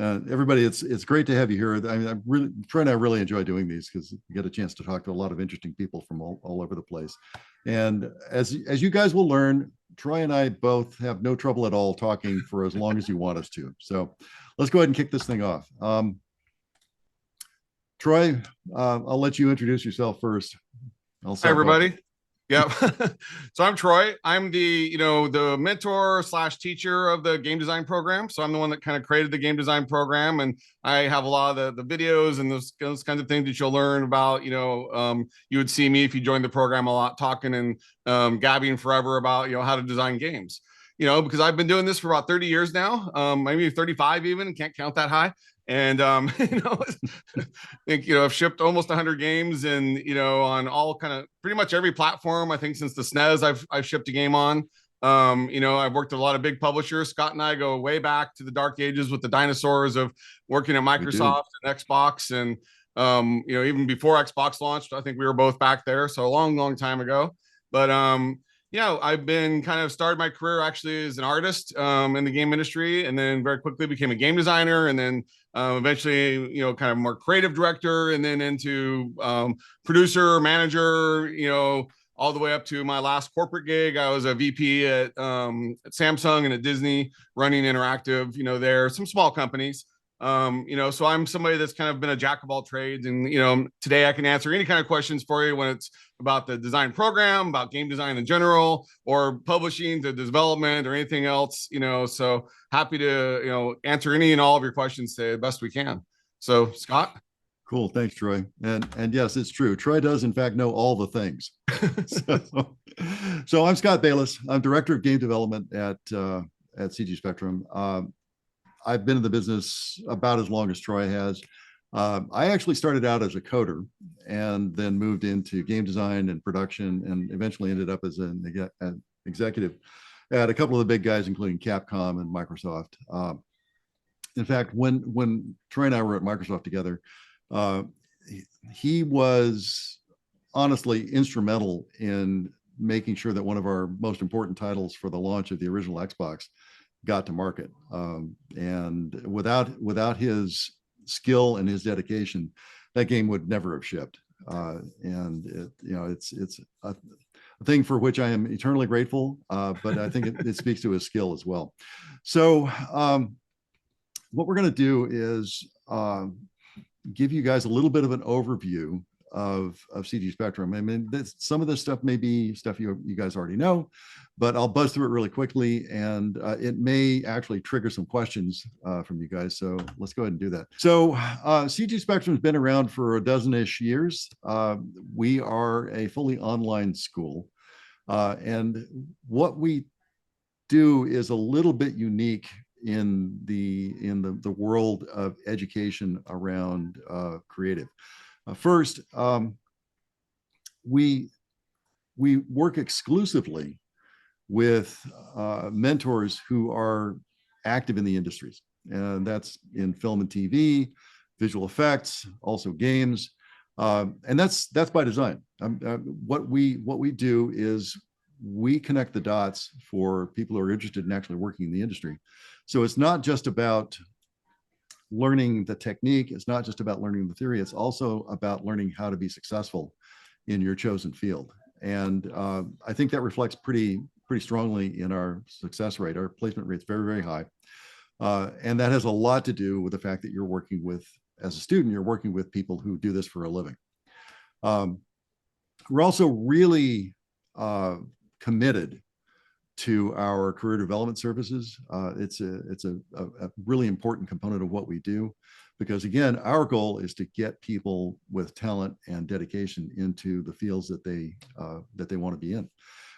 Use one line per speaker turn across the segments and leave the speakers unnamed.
Everybody, it's great to have you here. I mean, Troy and I really enjoy doing these because you get a chance to talk to a lot of interesting people from all over the place. And as you guys will learn, Troy and I both have no trouble at all talking for as long as you want us to. So let's go ahead and kick this thing off. Troy, I'll let you introduce yourself first.
Hi, everybody. Yeah. So I'm Troy. I'm the mentor slash teacher of the game design program. So I'm the one that kind of created the game design program. And I have a lot of the videos and those kinds of things that you'll learn about. You would see me if you joined the program a lot talking and gabbing forever about, how to design games, because I've been doing this for about 30 years now, maybe 35 even, can't count that high. And I think I've shipped almost 100 games, and on all kind of pretty much every platform. I think since the SNES, I've shipped a game on. I've worked with a lot of big publishers. Scott and I go way back to the dark ages with the dinosaurs of working at Microsoft and Xbox, and even before Xbox launched, I think we were both back there. So a long time ago. But I've been kind of started my career actually as an artist in the game industry, and then very quickly became a game designer, and then eventually, kind of more creative director, and then into producer, manager, all the way up to my last corporate gig. I was a VP at Samsung and at Disney running interactive, there, some small companies. So I'm somebody that's kind of been a jack of all trades, and today I can answer any kind of questions for you when it's about the design program, about game design in general, or publishing to development or anything else. So happy to answer any and all of your questions today the best we can. So Scott.
Cool, thanks, Troy. And yes, it's true. Troy does in fact know all the things. So I'm Scot Bayless. I'm director of game development at CG Spectrum. I've been in the business about as long as Troy has. I actually started out as a coder and then moved into game design and production, and eventually ended up as an executive at a couple of the big guys, including Capcom and Microsoft. In fact, when Troy and I were at Microsoft together, he was honestly instrumental in making sure that one of our most important titles for the launch of the original Xbox got to market. And without his skill and his dedication, that game would never have shipped. And it's a thing for which I am eternally grateful, but I think it speaks to his skill as well. So what we're going to do is give you guys a little bit of an overview of CG Spectrum. I mean, some of this stuff may be stuff you guys already know, but I'll buzz through it really quickly, and it may actually trigger some questions from you guys. So let's go ahead and do that. So CG Spectrum has been around for a dozen-ish years. We are a fully online school, and what we do is a little bit unique in the world of education around creative. First, we work exclusively with mentors who are active in the industries, and that's in film and TV, visual effects, also games, and that's by design. What we do is we connect the dots for people who are interested in actually working in the industry. So it's not just about learning the technique. It's not just about learning the theory. It's also about learning how to be successful in your chosen field. And I think that reflects pretty strongly in our success rate. Our placement rate's very high. And that has a lot to do with the fact that you're working with, as a student, you're working with people who do this for a living. We're also really committed to our career development services. It's a really important component of what we do, because again, our goal is to get people with talent and dedication into the fields that they want to be in.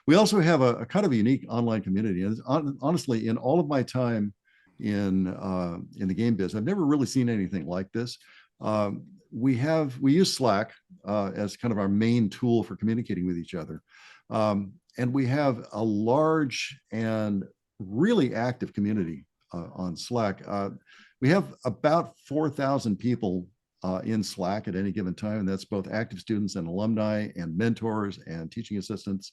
We also have a kind of a unique online community, and honestly, in all of my time in the game biz, I've never really seen anything like this. We use Slack as kind of our main tool for communicating with each other. And we have a large and really active community on Slack. We have about 4,000 people in Slack at any given time, and that's both active students and alumni and mentors and teaching assistants.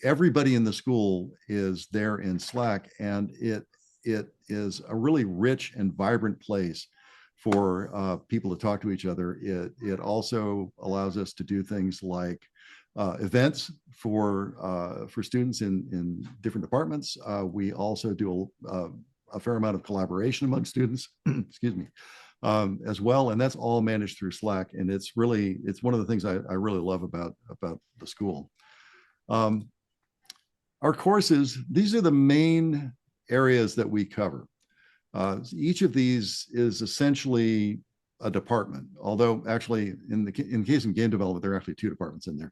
Everybody in the school is there in Slack, and it it is a really rich and vibrant place for people to talk to each other. It also allows us to do things like events for students in different departments. We also do a fair amount of collaboration among students, excuse me, as well, and that's all managed through Slack. And it's one of the things I really love about the school. Our courses, these are the main areas that we cover. Each of these is essentially a department, although actually in the case of game development, there are actually two departments in there.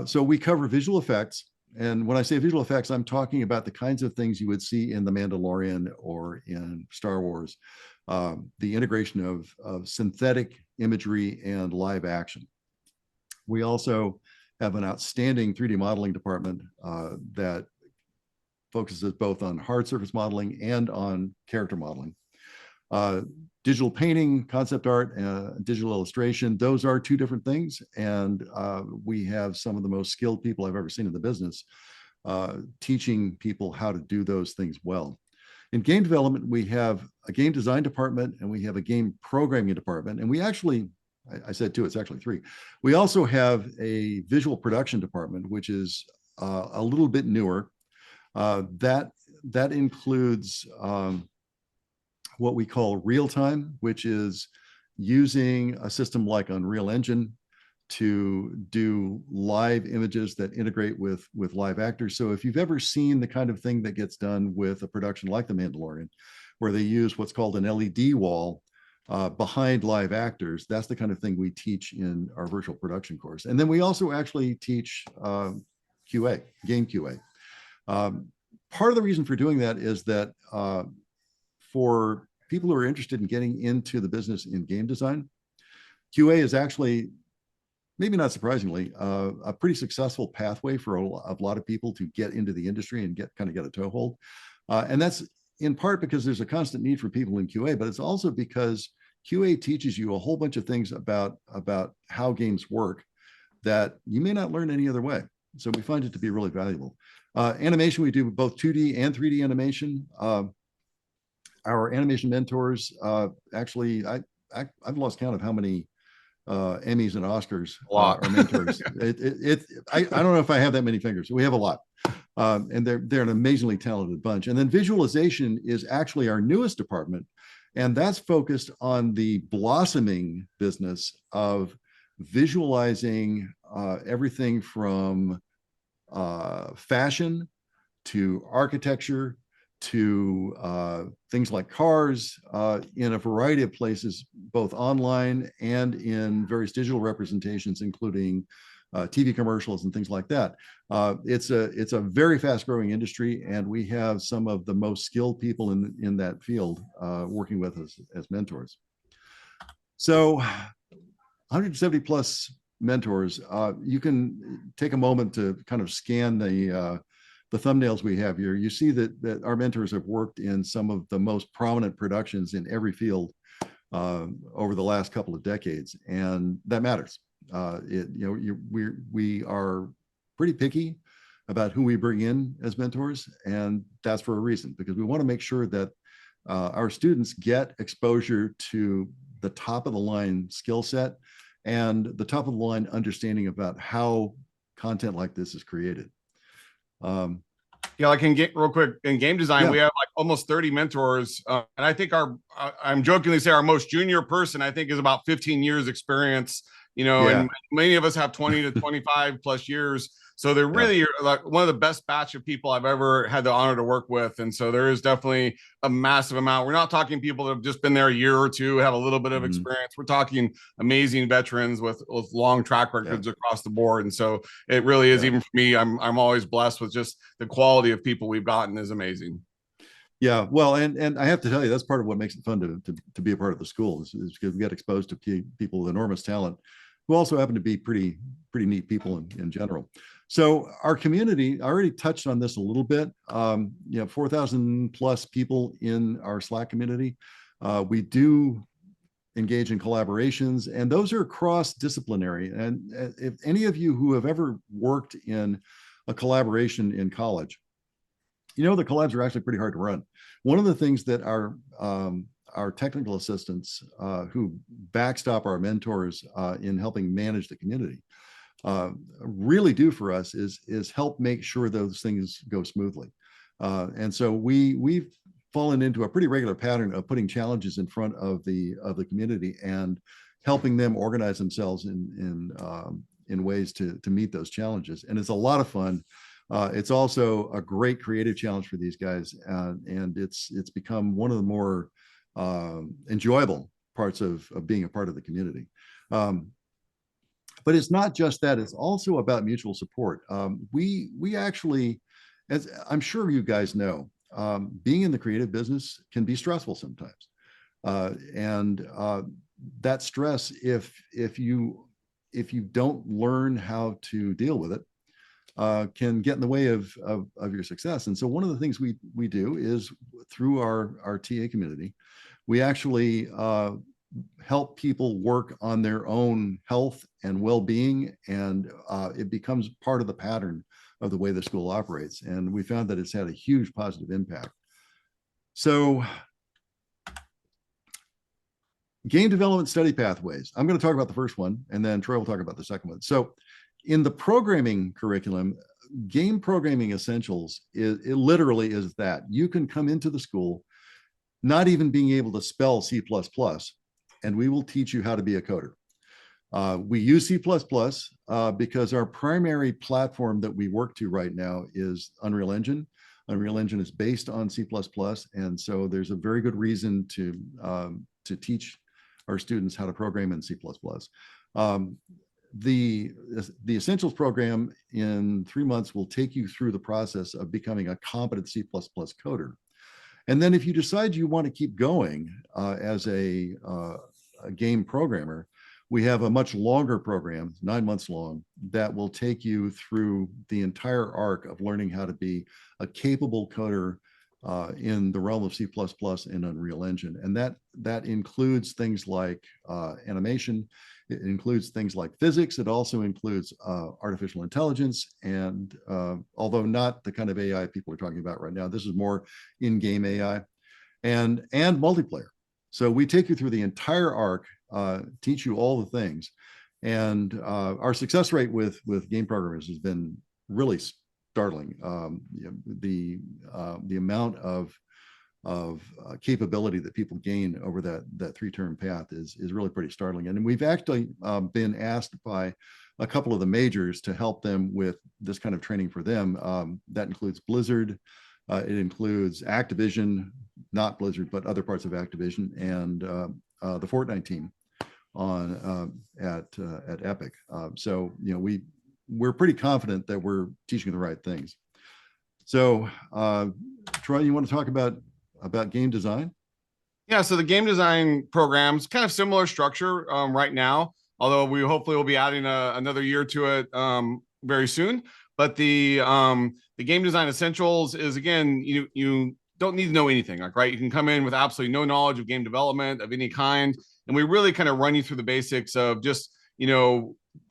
So we cover visual effects. And when I say visual effects, I'm talking about the kinds of things you would see in The Mandalorian or in Star Wars, the integration of synthetic imagery and live action. We also have an outstanding 3D modeling department that focuses both on hard surface modeling and on character modeling. Digital painting, concept art, digital illustration, those are two different things. And we have some of the most skilled people I've ever seen in the business teaching people how to do those things well. In game development, we have a game design department and we have a game programming department. And we actually, I said two, it's actually three. We also have a visual production department, which is a little bit newer. That includes what we call real time, which is using a system like Unreal Engine to do live images that integrate with live actors. So if you've ever seen the kind of thing that gets done with a production like The Mandalorian, where they use what's called an LED wall behind live actors, that's the kind of thing we teach in our virtual production course. And then we also actually teach QA, game QA. Part of the reason for doing that is that for people who are interested in getting into the business in game design, QA is actually, maybe not surprisingly, a pretty successful pathway for a lot of people to get into the industry and get a toehold. And that's in part because there's a constant need for people in QA, but it's also because QA teaches you a whole bunch of things about how games work that you may not learn any other way. So we find it to be really valuable. Animation, we do both 2D and 3D animation. Our animation mentors, actually, I've lost count of how many Emmys and Oscars are mentors. I don't know if I have that many fingers. We have a lot. And they're an amazingly talented bunch. And then visualization is actually our newest department. And that's focused on the blossoming business of visualizing everything from fashion to architecture to things like cars in a variety of places, both online and in various digital representations, including TV commercials and things like that. It's a very fast growing industry, and we have some of the most skilled people in that field working with us as mentors. So 170 plus mentors. You can take a moment to kind of scan the thumbnails we have here. You see that our mentors have worked in some of the most prominent productions in every field over the last couple of decades, and that matters. We are pretty picky about who we bring in as mentors, and that's for a reason, because we want to make sure that our students get exposure to the top of the line skill set and the top of the line understanding about how content like this is created.
Yeah, like real quick, in game design, we have like almost 30 mentors. And I think I'm jokingly say our most junior person, I think, is about 15 years experience, and many of us have 20 to 25 plus years. So they're really like one of the best batch of people I've ever had the honor to work with. And so there is definitely a massive amount. We're not talking people that have just been there a year or two, have a little bit of experience. We're talking amazing veterans with long track records across the board. And so it really is, even for me, I'm always blessed with just the quality of people we've gotten is amazing.
Yeah, well, and I have to tell you, that's part of what makes it fun to be a part of the school is because we get exposed to people with enormous talent who also happen to be pretty neat people in general. So our community, I already touched on this a little bit. 4,000 plus people in our Slack community. We do engage in collaborations, and those are cross-disciplinary. And if any of you who have ever worked in a collaboration in college, The collabs are actually pretty hard to run. One of the things that our technical assistants who backstop our mentors in helping manage the community really do for us is help make sure those things go smoothly. And so we've fallen into a pretty regular pattern of putting challenges in front of the community and helping them organize themselves in ways to meet those challenges. And it's a lot of fun. It's also a great creative challenge for these guys, and it's become one of the more enjoyable parts of being a part of the community. But it's not just that; it's also about mutual support. We actually, as I'm sure you guys know, being in the creative business can be stressful sometimes, and that stress, if you don't learn how to deal with it, can get in the way of your success. And so one of the things we do is through our TA community, we actually help people work on their own health and well-being, and it becomes part of the pattern of the way the school operates. And we found that it's had a huge positive impact. So game development study pathways. I'm going to talk about the first one, and then Troy will talk about the second one. So in the programming curriculum, game programming essentials it literally is that you can come into the school not even being able to spell C++, and we will teach you how to be a coder. We use C++ because our primary platform that we work to right now is Unreal Engine. Unreal Engine is based on C++, and so there's a very good reason to teach our students how to program in C++. The Essentials program in 3 months will take you through the process of becoming a competent C++ coder. And then if you decide you want to keep going as a game programmer, we have a much longer program, 9 months long, that will take you through the entire arc of learning how to be a capable coder in the realm of C++ and Unreal Engine. And that includes things like animation. It includes things like physics. It also includes artificial intelligence. And although not the kind of AI people are talking about right now, this is more in-game AI and multiplayer. So we take you through the entire arc, teach you all the things. And our success rate with game programmers has been really startling. The amount of capability that people gain over that 3-term path is really pretty startling. And we've actually been asked by a couple of the majors to help them with this kind of training for them. That includes Blizzard, it includes Activision, not Blizzard, but other parts of Activision, and the Fortnite team at Epic. So we're pretty confident that we're teaching the right things. So Troy, you want to talk about game design?
Yeah, so the game design program's kind of similar structure right now, although we hopefully will be adding another year to it very soon. But the game design essentials is, again, you don't need to know anything, right? You can come in with absolutely no knowledge of game development of any kind, and we really kind of run you through the basics of just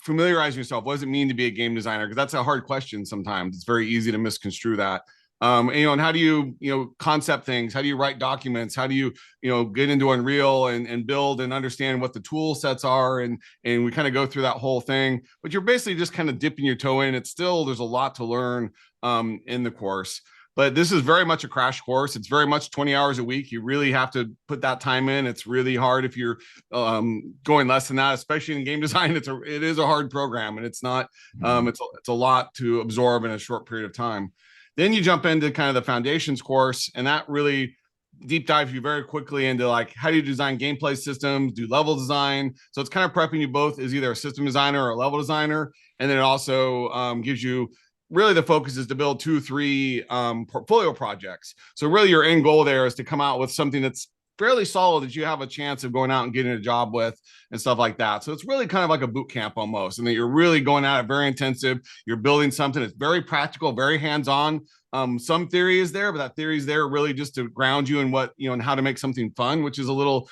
familiarizing yourself. What does it mean to be a game designer? Because that's a hard question sometimes. It's very easy to misconstrue that. And how do you concept things? How do you write documents? How do you get into Unreal and build and understand what the tool sets are? And we kind of go through that whole thing, but you're basically just kind of dipping your toe in. There's a lot to learn in the course, but this is very much a crash course. It's very much 20 hours a week. You really have to put that time in. It's really hard if you're going less than that, especially in game design. It is a hard program, and it's not, it's a lot to absorb in a short period of time. Then you jump into kind of the foundations course, and that really deep dives you very quickly into like, how do you design gameplay systems, do level design. So it's kind of prepping you both as either a system designer or a level designer. And then it also gives you, really the focus is to build 2-3 portfolio projects. So really your end goal there is to come out with something that's fairly solid that you have a chance of going out and getting a job with and stuff like that. So it's really kind of like a boot camp almost, and that you're really going at it very intensive. You're building something that's very practical, very hands-on. Some theory is there, but that theory is there really just to ground you in what, and how to make something fun, which is a little,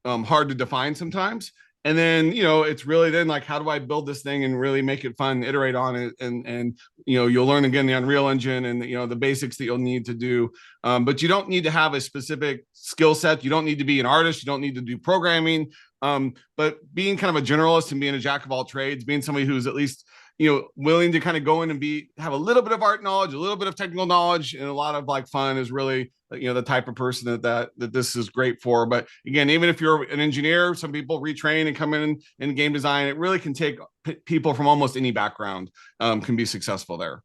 hard to define sometimes. And then, you know, it's really then like, how do I build this thing and really make it fun, iterate on it, and you know, you'll learn again the Unreal Engine and you know the basics that you'll need to do. But you don't need to have a specific skill set. You don't need to be an artist. You don't need to do programming. But being kind of a generalist and being a jack of all trades, being somebody who's at least, you know, willing to kind of go in and have a little bit of art knowledge, a little bit of technical knowledge, and a lot of like fun is really, you know, the type of person that this is great for. But again, even if you're an engineer, some people retrain and come in game design. It really can take people from almost any background, can be successful there.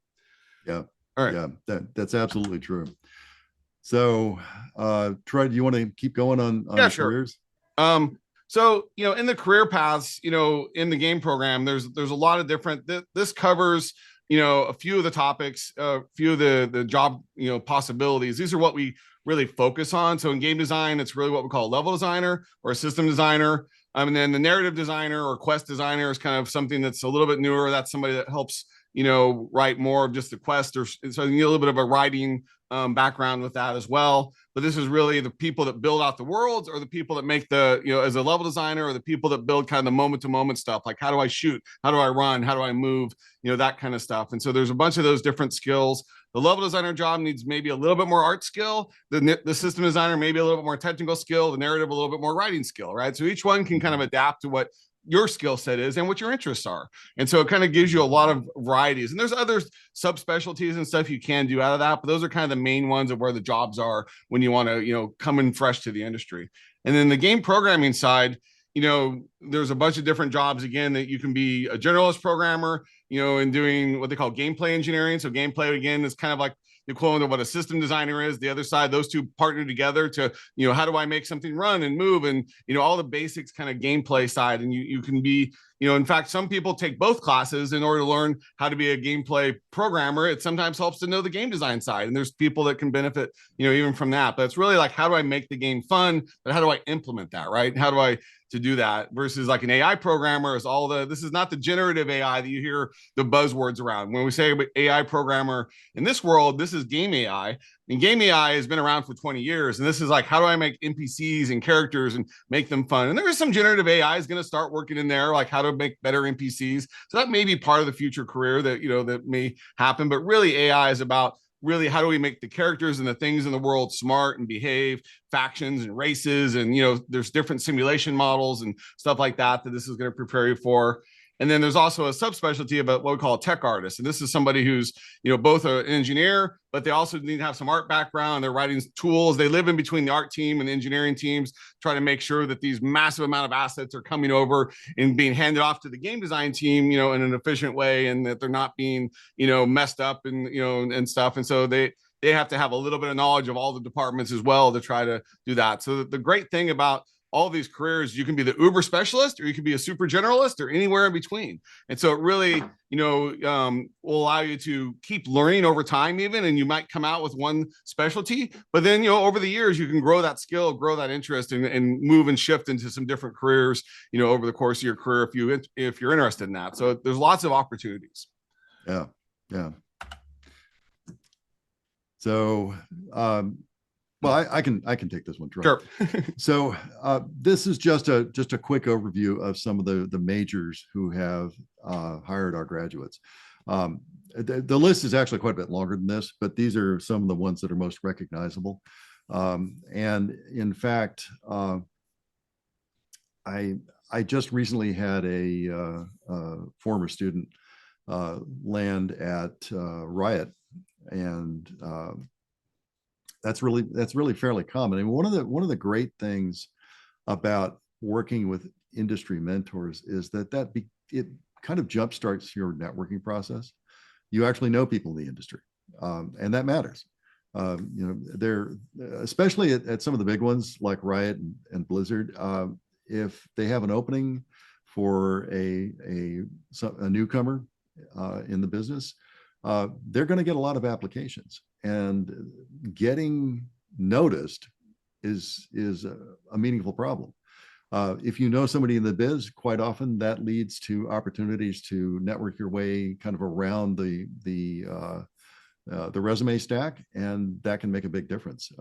Yeah.
All right.
Yeah, that's absolutely true. So, Troy, do you want to keep going on
Yeah,
the
sure.
careers?
So, you know, in the career paths, you know, in the game program, there's a lot of different, this covers, you know, a few of the topics, a few of the job, you know, possibilities. These are what we really focus on. So in game design, it's really what we call a level designer or a system designer. And then the narrative designer or quest designer is kind of something that's a little bit newer. That's somebody that helps, you know, write more of just the quest, or so you need a little bit of a writing background with that as well. But this is really the people that build out the worlds, or the people that make the, you know, as a level designer, or the people that build kind of the moment to moment stuff. Like, how do I shoot? How do I run? How do I move? You know, that kind of stuff. And so there's a bunch of those different skills. The level designer job needs maybe a little bit more art skill. The system designer, maybe a little bit more technical skill. The narrative, a little bit more writing skill, right? So each one can kind of adapt to what your skill set is and what your interests are. And so it kind of gives you a lot of varieties. And there's other subspecialties and stuff you can do out of that, but those are kind of the main ones of where the jobs are when you want to, you know, come in fresh to the industry. And then the game programming side, you know, there's a bunch of different jobs again that you can be a generalist programmer, you know, and doing what they call gameplay engineering. So gameplay again is kind of like the equivalent of what a system designer is. The other side, those two partner together to, you know, how do I make something run and move, and, you know, all the basics kind of gameplay side. And you can be, you know, in fact, some people take both classes in order to learn how to be a gameplay programmer. It sometimes helps to know the game design side. And there's people that can benefit, you know, even from that. But it's really like, how do I make the game fun? But how do I implement that, right? How do I to do that versus like an AI programmer is all this is not the generative AI that you hear the buzzwords around. When we say AI programmer in this world, this is game AI. And game AI has been around for 20 years. And this is like, how do I make NPCs and characters and make them fun? And there is some generative AI is going to start working in there, like how to make better NPCs. So that may be part of the future career that, you know, that may happen. But really AI is about really how do we make the characters and the things in the world smart and behave, factions and races, and, you know, there's different simulation models and stuff like that this is going to prepare you for. And then there's also a subspecialty about what we call a tech artist. And this is somebody who's, you know, both an engineer, but they also need to have some art background. They're writing tools. They live in between the art team and the engineering teams, try to make sure that these massive amount of assets are coming over and being handed off to the game design team, you know, in an efficient way, and that they're not being, you know, messed up and, you know, and stuff. And so they have to have a little bit of knowledge of all the departments as well to try to do that. So the great thing about all these careers, you can be the uber specialist, or you can be a super generalist, or anywhere in between. And so it really, you know, will allow you to keep learning over time even, and you might come out with one specialty, but then, you know, over the years, you can grow that skill, grow that interest, and move and shift into some different careers, you know, over the course of your career if you're interested in that. So there's lots of opportunities.
Yeah. Yeah. So, well, I can take this one, Troy.
Sure.
So this is just a quick overview of some of the majors who have hired our graduates. The list is actually quite a bit longer than this, but these are some of the ones that are most recognizable. And in fact, I just recently had a former student land at Riot, and that's really fairly common. And one of the great things about working with industry mentors is that it kind of jumpstarts your networking process. You actually know people in the industry, and that matters. You know, they're especially at some of the big ones like Riot and Blizzard. If they have an opening for a newcomer in the business, they're going to get a lot of applications, and getting noticed is a meaningful problem. If you know somebody in the biz, quite often that leads to opportunities to network your way kind of around the resume stack, and that can make a big difference.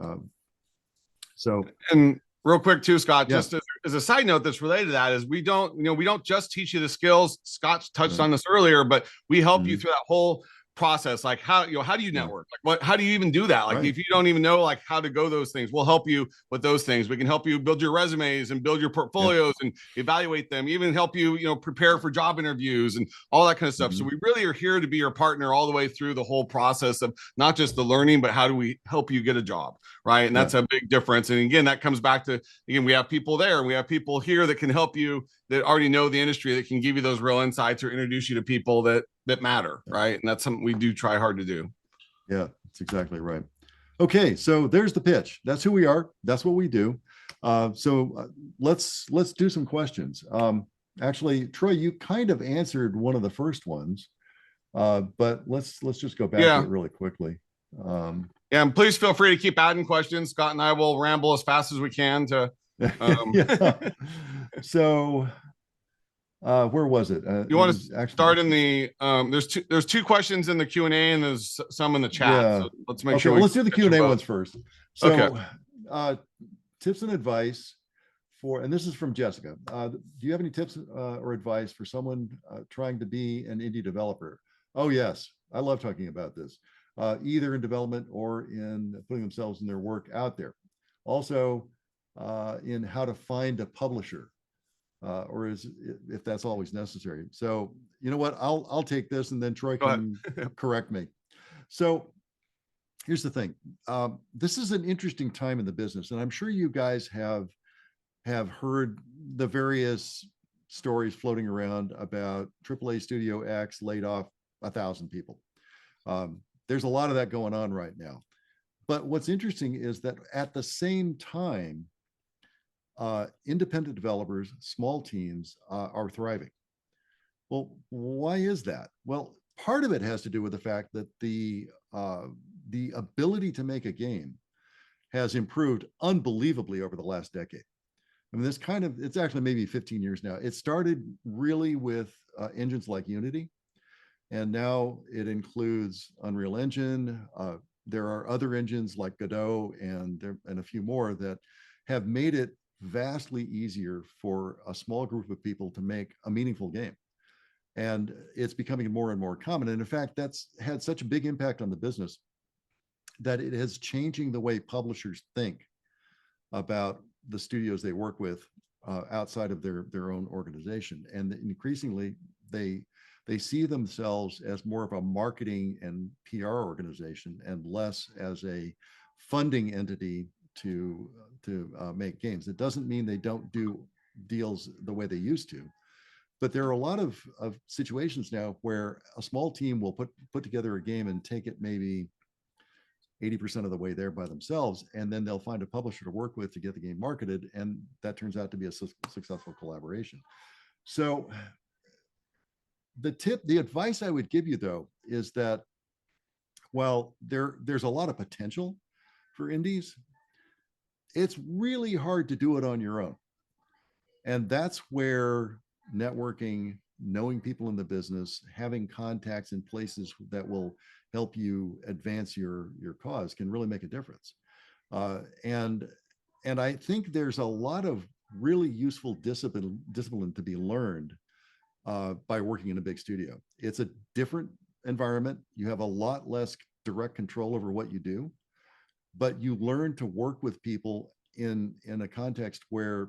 So,
and real quick too, Scott,
yeah.
just as a side note that's related to that is we don't just teach you the skills. Scott touched on this earlier, but we help you through that whole process. Like how do you network? Like how do you even do that? Like if you don't even know like how to go those things, we'll help you with those things. We can help you build your resumes and build your portfolios and evaluate them, even help you, prepare for job interviews and all that kind of stuff. So we really are here to be your partner all the way through the whole process of not just the learning, but how do we help you get a job, right? And that's a big difference. And again, that comes back to, again, we have people there, we have people here that can help you, that already know the industry, that can give you those real insights or introduce you to people that matter, right? And that's something we do try hard to do.
Yeah, that's exactly right. Okay, so there's the pitch. That's who we are. That's what we do. Let's do some questions. Actually, Troy, you kind of answered one of the first ones, but let's just go back to it really quickly.
And please feel free to keep adding questions. Scott and I will ramble as fast as we can to.
So. Where was it?
You want to actually start in the there's two questions in the Q&A and there's some in the chat.
Yeah.
So let's make sure.
Well, let's do the Q&A ones first. So, tips and advice for, and this is from Jessica. Do you have any tips or advice for someone trying to be an indie developer? Oh yes, I love talking about this, either in development or in putting themselves in their work out there. Also, in how to find a publisher. Or if that's always necessary. So you know what, I'll take this and then Troy can correct me. So here's the thing. This is an interesting time in the business, and I'm sure you guys have heard the various stories floating around about AAA Studio X laid off 1,000 people. There's a lot of that going on right now. But what's interesting is that at the same time, independent developers, small teams are thriving. Well, why is that? Well, part of it has to do with the fact that the ability to make a game has improved unbelievably over the last decade. I mean, it's actually maybe 15 years now. It started really with engines like Unity, and now it includes Unreal Engine. There are other engines like Godot and a few more that have made it vastly easier for a small group of people to make a meaningful game. And it's becoming more and more common. And in fact, that's had such a big impact on the business that it is changing the way publishers think about the studios they work with outside of their own organization. And increasingly, they see themselves as more of a marketing and PR organization and less as a funding entity to make games. It doesn't mean they don't do deals the way they used to, but there are a lot of situations now where a small team will put together a game and take it maybe 80% of the way there by themselves, and then they'll find a publisher to work with to get the game marketed, and that turns out to be a successful collaboration. So the advice I would give you though is that while there's a lot of potential for indies, it's really hard to do it on your own. And that's where networking, knowing people in the business, having contacts in places that will help you advance your cause can really make a difference. And I think there's a lot of really useful discipline to be learned by working in a big studio. It's a different environment. You have a lot less direct control over what you do, but you learn to work with people in a context where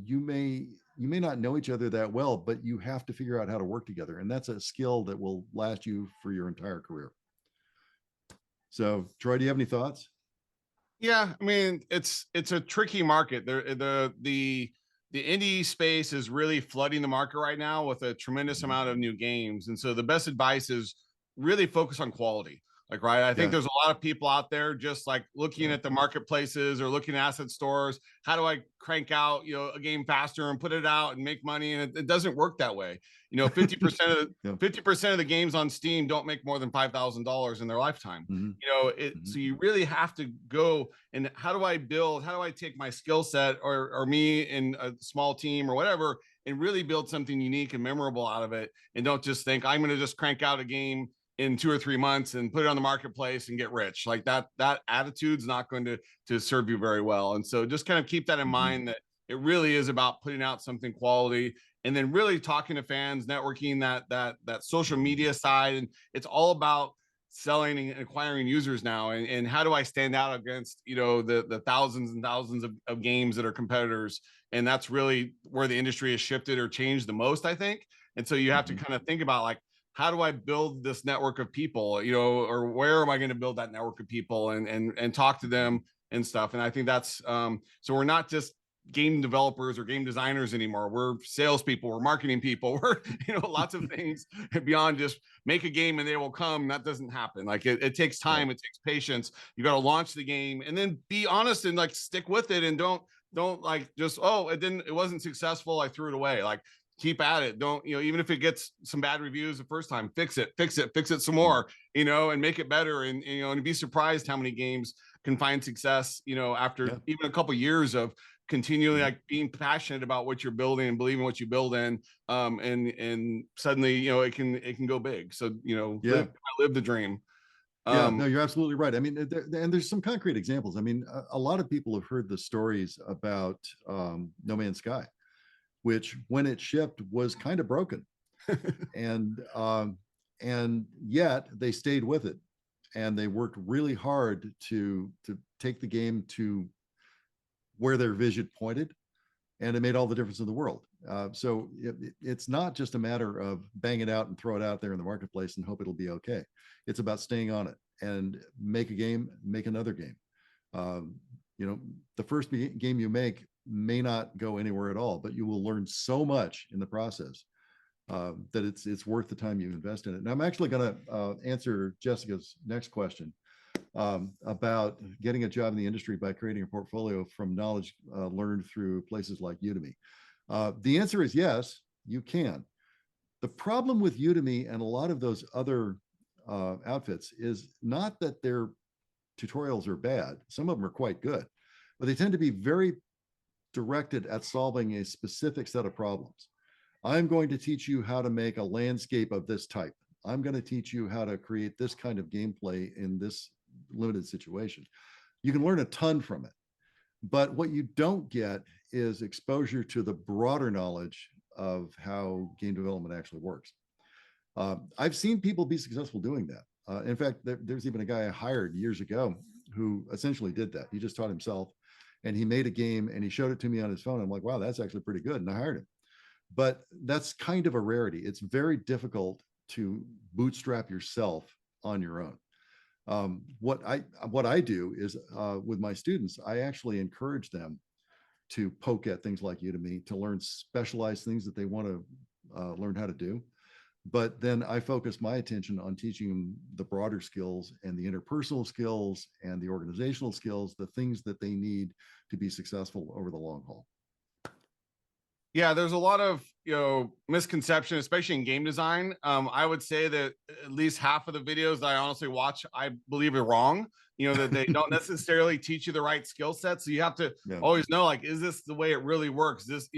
you may not know each other that well, but you have to figure out how to work together. And that's a skill that will last you for your entire career. So Troy, do you have any thoughts?
Yeah, I mean, it's a tricky market. The indie space is really flooding the market right now with a tremendous amount of new games. And so the best advice is really focus on quality. Like, right, I think there's a lot of people out there just like looking at the marketplaces or looking at asset stores. How do I crank out, a game faster and put it out and make money? And it doesn't work that way. 50% of the games on Steam don't make more than $5,000 in their lifetime. So you really have to go and how do I take my skill set or me in a small team or whatever and really build something unique and memorable out of it, and don't just think I'm going to just crank out a game in 2 or 3 months and put it on the marketplace and get rich. Like that attitude's not going to serve you very well. And so just kind of keep that in mind, that It really is about putting out something quality and then really talking to fans, networking, that social media side. And it's all about selling and acquiring users now. And how do I stand out against, the thousands and thousands of games that are competitors? And that's really where the industry has shifted or changed the most, I think. And so you have to kind of think about, like, how do I build this network of people, or where am I going to build that network of people and talk to them and stuff. And I think that's, so we're not just game developers or game designers anymore. We're salespeople, we're marketing people, we're, lots of things beyond just make a game and they will come. That doesn't happen. Like it takes time, it takes patience. You got to launch the game and then be honest and like stick with it, and don't like just, oh, it wasn't successful, I threw it away. Like, keep at it. Don't, even if it gets some bad reviews the first time, fix it some more, and make it better. And be surprised how many games can find success, after even a couple of years of continually like being passionate about what you're building and believing what you build in. And suddenly, it can go big. So, live the dream.
No, you're absolutely right. I mean, and there's some concrete examples. I mean, a lot of people have heard the stories about No Man's Sky, which when it shipped was kind of broken. and yet they stayed with it, and they worked really hard to take the game to where their vision pointed, and it made all the difference in the world. So it's not just a matter of bang it out and throw it out there in the marketplace and hope it'll be okay. It's about staying on it and make a game, make another game. The first game you make may not go anywhere at all, but you will learn so much in the process that it's worth the time you invest in it. And I'm actually going to answer Jessica's next question about getting a job in the industry by creating a portfolio from knowledge learned through places like Udemy. The answer is yes, you can. The problem with Udemy and a lot of those other outfits is not that their tutorials are bad. Some of them are quite good, but they tend to be very directed at solving a specific set of problems. I'm going to teach you how to make a landscape of this type. I'm going to teach you how to create this kind of gameplay in this limited situation. You can learn a ton from it, but what you don't get is exposure to the broader knowledge of how game development actually works. I've seen people be successful doing that. In fact, there's even a guy I hired years ago who essentially did that. He just taught himself, and he made a game and he showed it to me on his phone. I'm like, wow, that's actually pretty good. And I hired him. But that's kind of a rarity. It's very difficult to bootstrap yourself on your own. What I do is with my students, I actually encourage them to poke at things like Udemy, to learn specialized things that they want to learn how to do. But then I focus my attention on teaching them the broader skills and the interpersonal skills and the organizational skills, the things that they need to be successful over the long haul.
Yeah, there's a lot of misconception, especially in game design. I would say that at least half of the videos that I honestly watch, I believe are wrong. That they don't necessarily teach you the right skill set. So you have to always know, like, is this the way it really works? And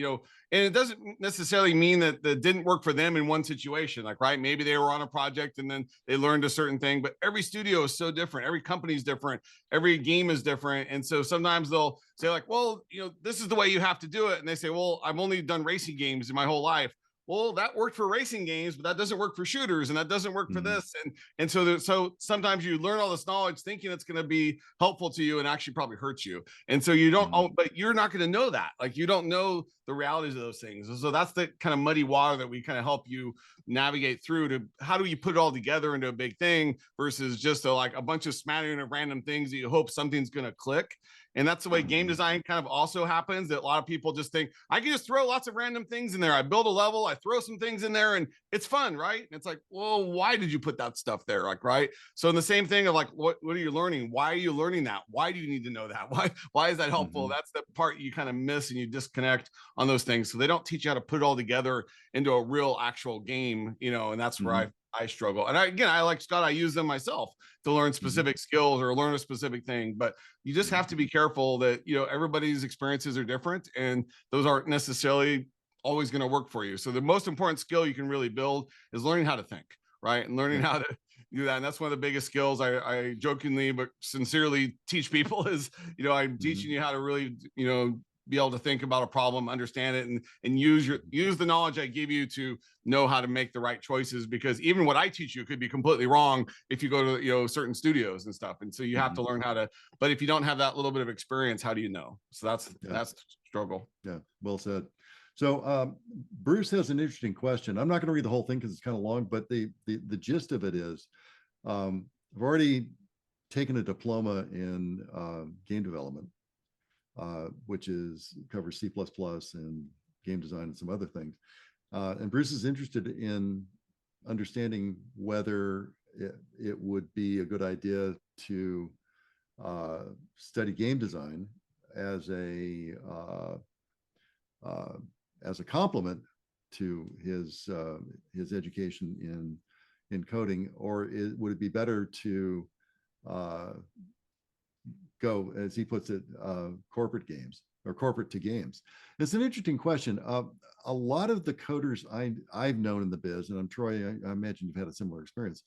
it doesn't necessarily mean that didn't work for them in one situation. Like, right, maybe they were on a project and then they learned a certain thing, but every studio is so different. Every company is different. Every game is different. And so sometimes they'll say, like, well, this is the way you have to do it. And they say, well, I've only done racing games in my whole life. Well, that worked for racing games, but that doesn't work for shooters, and that doesn't work for this. And so sometimes you learn all this knowledge thinking it's going to be helpful to you, and actually probably hurts you. And so you don't, but you're not going to know that. Like, you don't know the realities of those things. And so that's the kind of muddy water that we kind of help you navigate through to how do you put it all together into a big thing versus just a bunch of smattering of random things that you hope something's going to click. And that's the way game design kind of also happens, that a lot of people just think, I can just throw lots of random things in there. I build a level, I throw some things in there, and it's fun, right? And it's like, well, why did you put that stuff there? Like, right? So in the same thing of like, what are you learning? Why are you learning that? Why do you need to know that? Why is that helpful? That's the part you kind of miss and you disconnect on those things. So they don't teach you how to put it all together into a real actual game, and that's where I struggle. And I like Scott, I use them myself to learn specific skills or learn a specific thing, but you just have to be careful that, everybody's experiences are different and those aren't necessarily always going to work for you. So the most important skill you can really build is learning how to think, right? And learning how to do that. And that's one of the biggest skills I jokingly, but sincerely teach people is, I'm teaching you how to really, be able to think about a problem, understand it, and use the knowledge I give you to know how to make the right choices. Because even what I teach you could be completely wrong if you go to certain studios and stuff. And so you have to learn how to. But if you don't have that little bit of experience, how do you know? So that's the struggle.
Yeah, well said. So Bruce has an interesting question. I'm not going to read the whole thing because it's kind of long, but the gist of it is, I've already taken a diploma in game development, which covers C++ and game design and some other things. And Bruce is interested in understanding whether it would be a good idea to study game design as a complement to his education in coding, or would it be better to go, as he puts it, corporate games or corporate to games? It's an interesting question. A lot of the coders I've known in the biz, and I'm Troy, I imagine you've had a similar experience,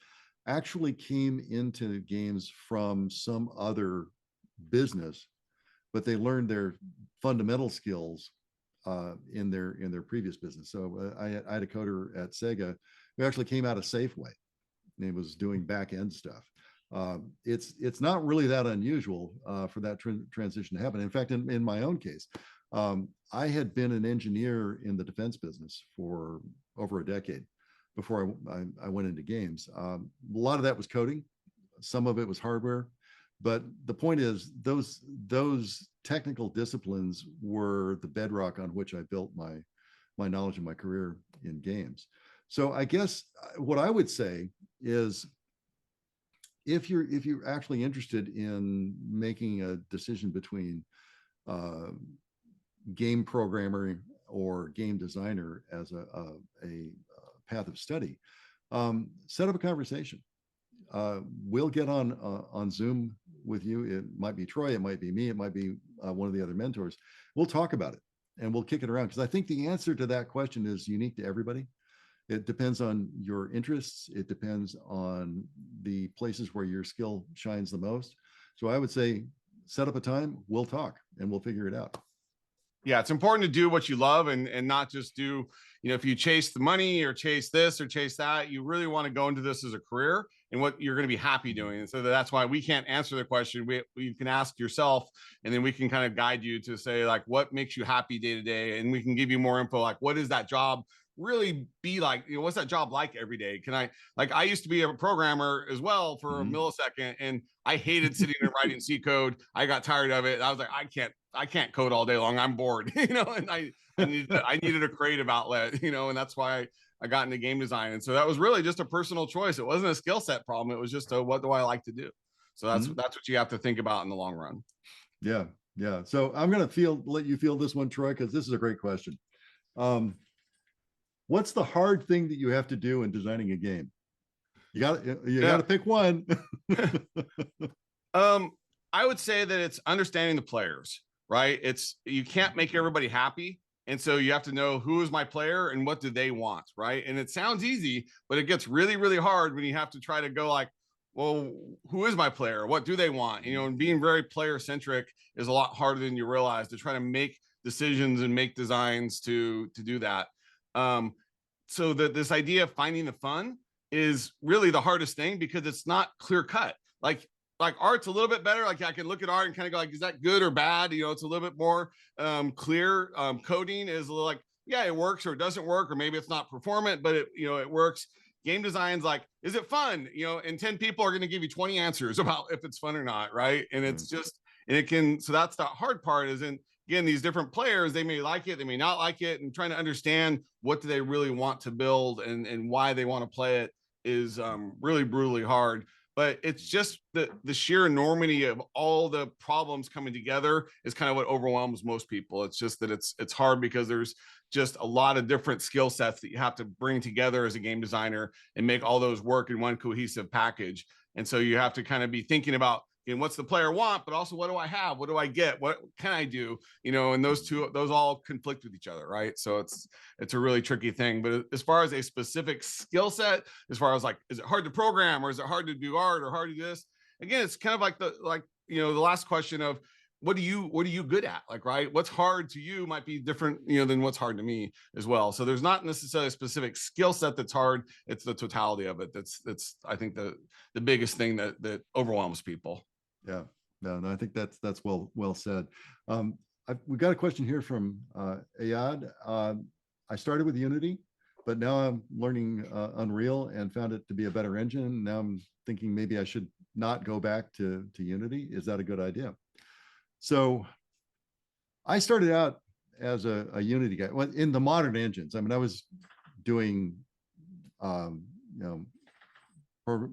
actually came into games from some other business, but they learned their fundamental skills in their previous business. So I had a coder at Sega who actually came out of Safeway, and he was doing back end stuff. It's not really that unusual for that transition to happen. In fact, in my own case, I had been an engineer in the defense business for over a decade before I went into games. A lot of that was coding, some of it was hardware, but the point is those technical disciplines were the bedrock on which I built my knowledge and my career in games. So I guess what I would say is, if you're actually interested in making a decision between game programmer or game designer as a path of study, set up a conversation. We'll get on Zoom with you. It might be Troy, it might be me, it might be one of the other mentors. We'll talk about it and we'll kick it around, because I think the answer to that question is unique to everybody. It depends on your interests. It depends on the places where your skill shines the most. So I would say, set up a time, we'll talk, and we'll figure it out.
Yeah, it's important to do what you love and not just do, if you chase the money or chase this or chase that, you really want to go into this as a career and what you're going to be happy doing. And so that's why we can't answer the question. You can ask yourself, and then we can kind of guide you to say, like, what makes you happy day to day? And we can give you more info, like, what is that job really be like? What's that job like every day? I used to be a programmer as well for a millisecond, and I hated sitting there writing C code. I got tired of it. I was like, I can't code all day long. I'm bored, and I needed a creative outlet, and that's why I got into game design. And so that was really just a personal choice. It wasn't a skill set problem. It was just what do I like to do? So that's what you have to think about in the long run.
Yeah. So I'm going to let you feel this one, Troy, because this is a great question. What's the hard thing that you have to do in designing a game? You got to pick one.
I would say that it's understanding the players, right? You can't make everybody happy. And so you have to know, who is my player and what do they want, right? And it sounds easy, but it gets really, really hard when you have to try to go like, well, who is my player? What do they want? And being very player centric is a lot harder than you realize, to try to make decisions and make designs to do that. So this idea of finding the fun is really the hardest thing, because it's not clear cut. Like art's a little bit better. Like I can look at art and kind of go like, is that good or bad? It's a little bit more clear. Coding is a little like, yeah, it works or it doesn't work, or maybe it's not performant, but it works. Game design's like, is it fun? And 10 people are going to give you 20 answers about if it's fun or not, right? And it's just, and it can, so that's the hard part, is in, again, these different players, they may like it, they may not like it, and trying to understand what do they really want to build and why they want to play it is really brutally hard. But it's just the sheer enormity of all the problems coming together is kind of what overwhelms most people. It's just that it's hard because there's just a lot of different skill sets that you have to bring together as a game designer and make all those work in one cohesive package. And so you have to kind of be thinking about, what's the player want, but also what do I have? What do I get? What can I do? And those all conflict with each other, right? So it's a really tricky thing. But as far as a specific skill set, as far as like, is it hard to program, or is it hard to do art, or hard to do this? Again, it's kind of like the last question of, what are you good at? Like, right, what's hard to you might be different, than what's hard to me as well. So there's not necessarily a specific skill set that's hard. It's the totality of it that's I think the biggest thing that overwhelms people.
Yeah, no, I think that's well said. We got a question here from Ayad. I started with Unity, but now I'm learning Unreal and found it to be a better engine. Now I'm thinking maybe I should not go back to Unity. Is that a good idea? So I started out as a Unity guy. Well, in the modern engines, I mean, I was doing,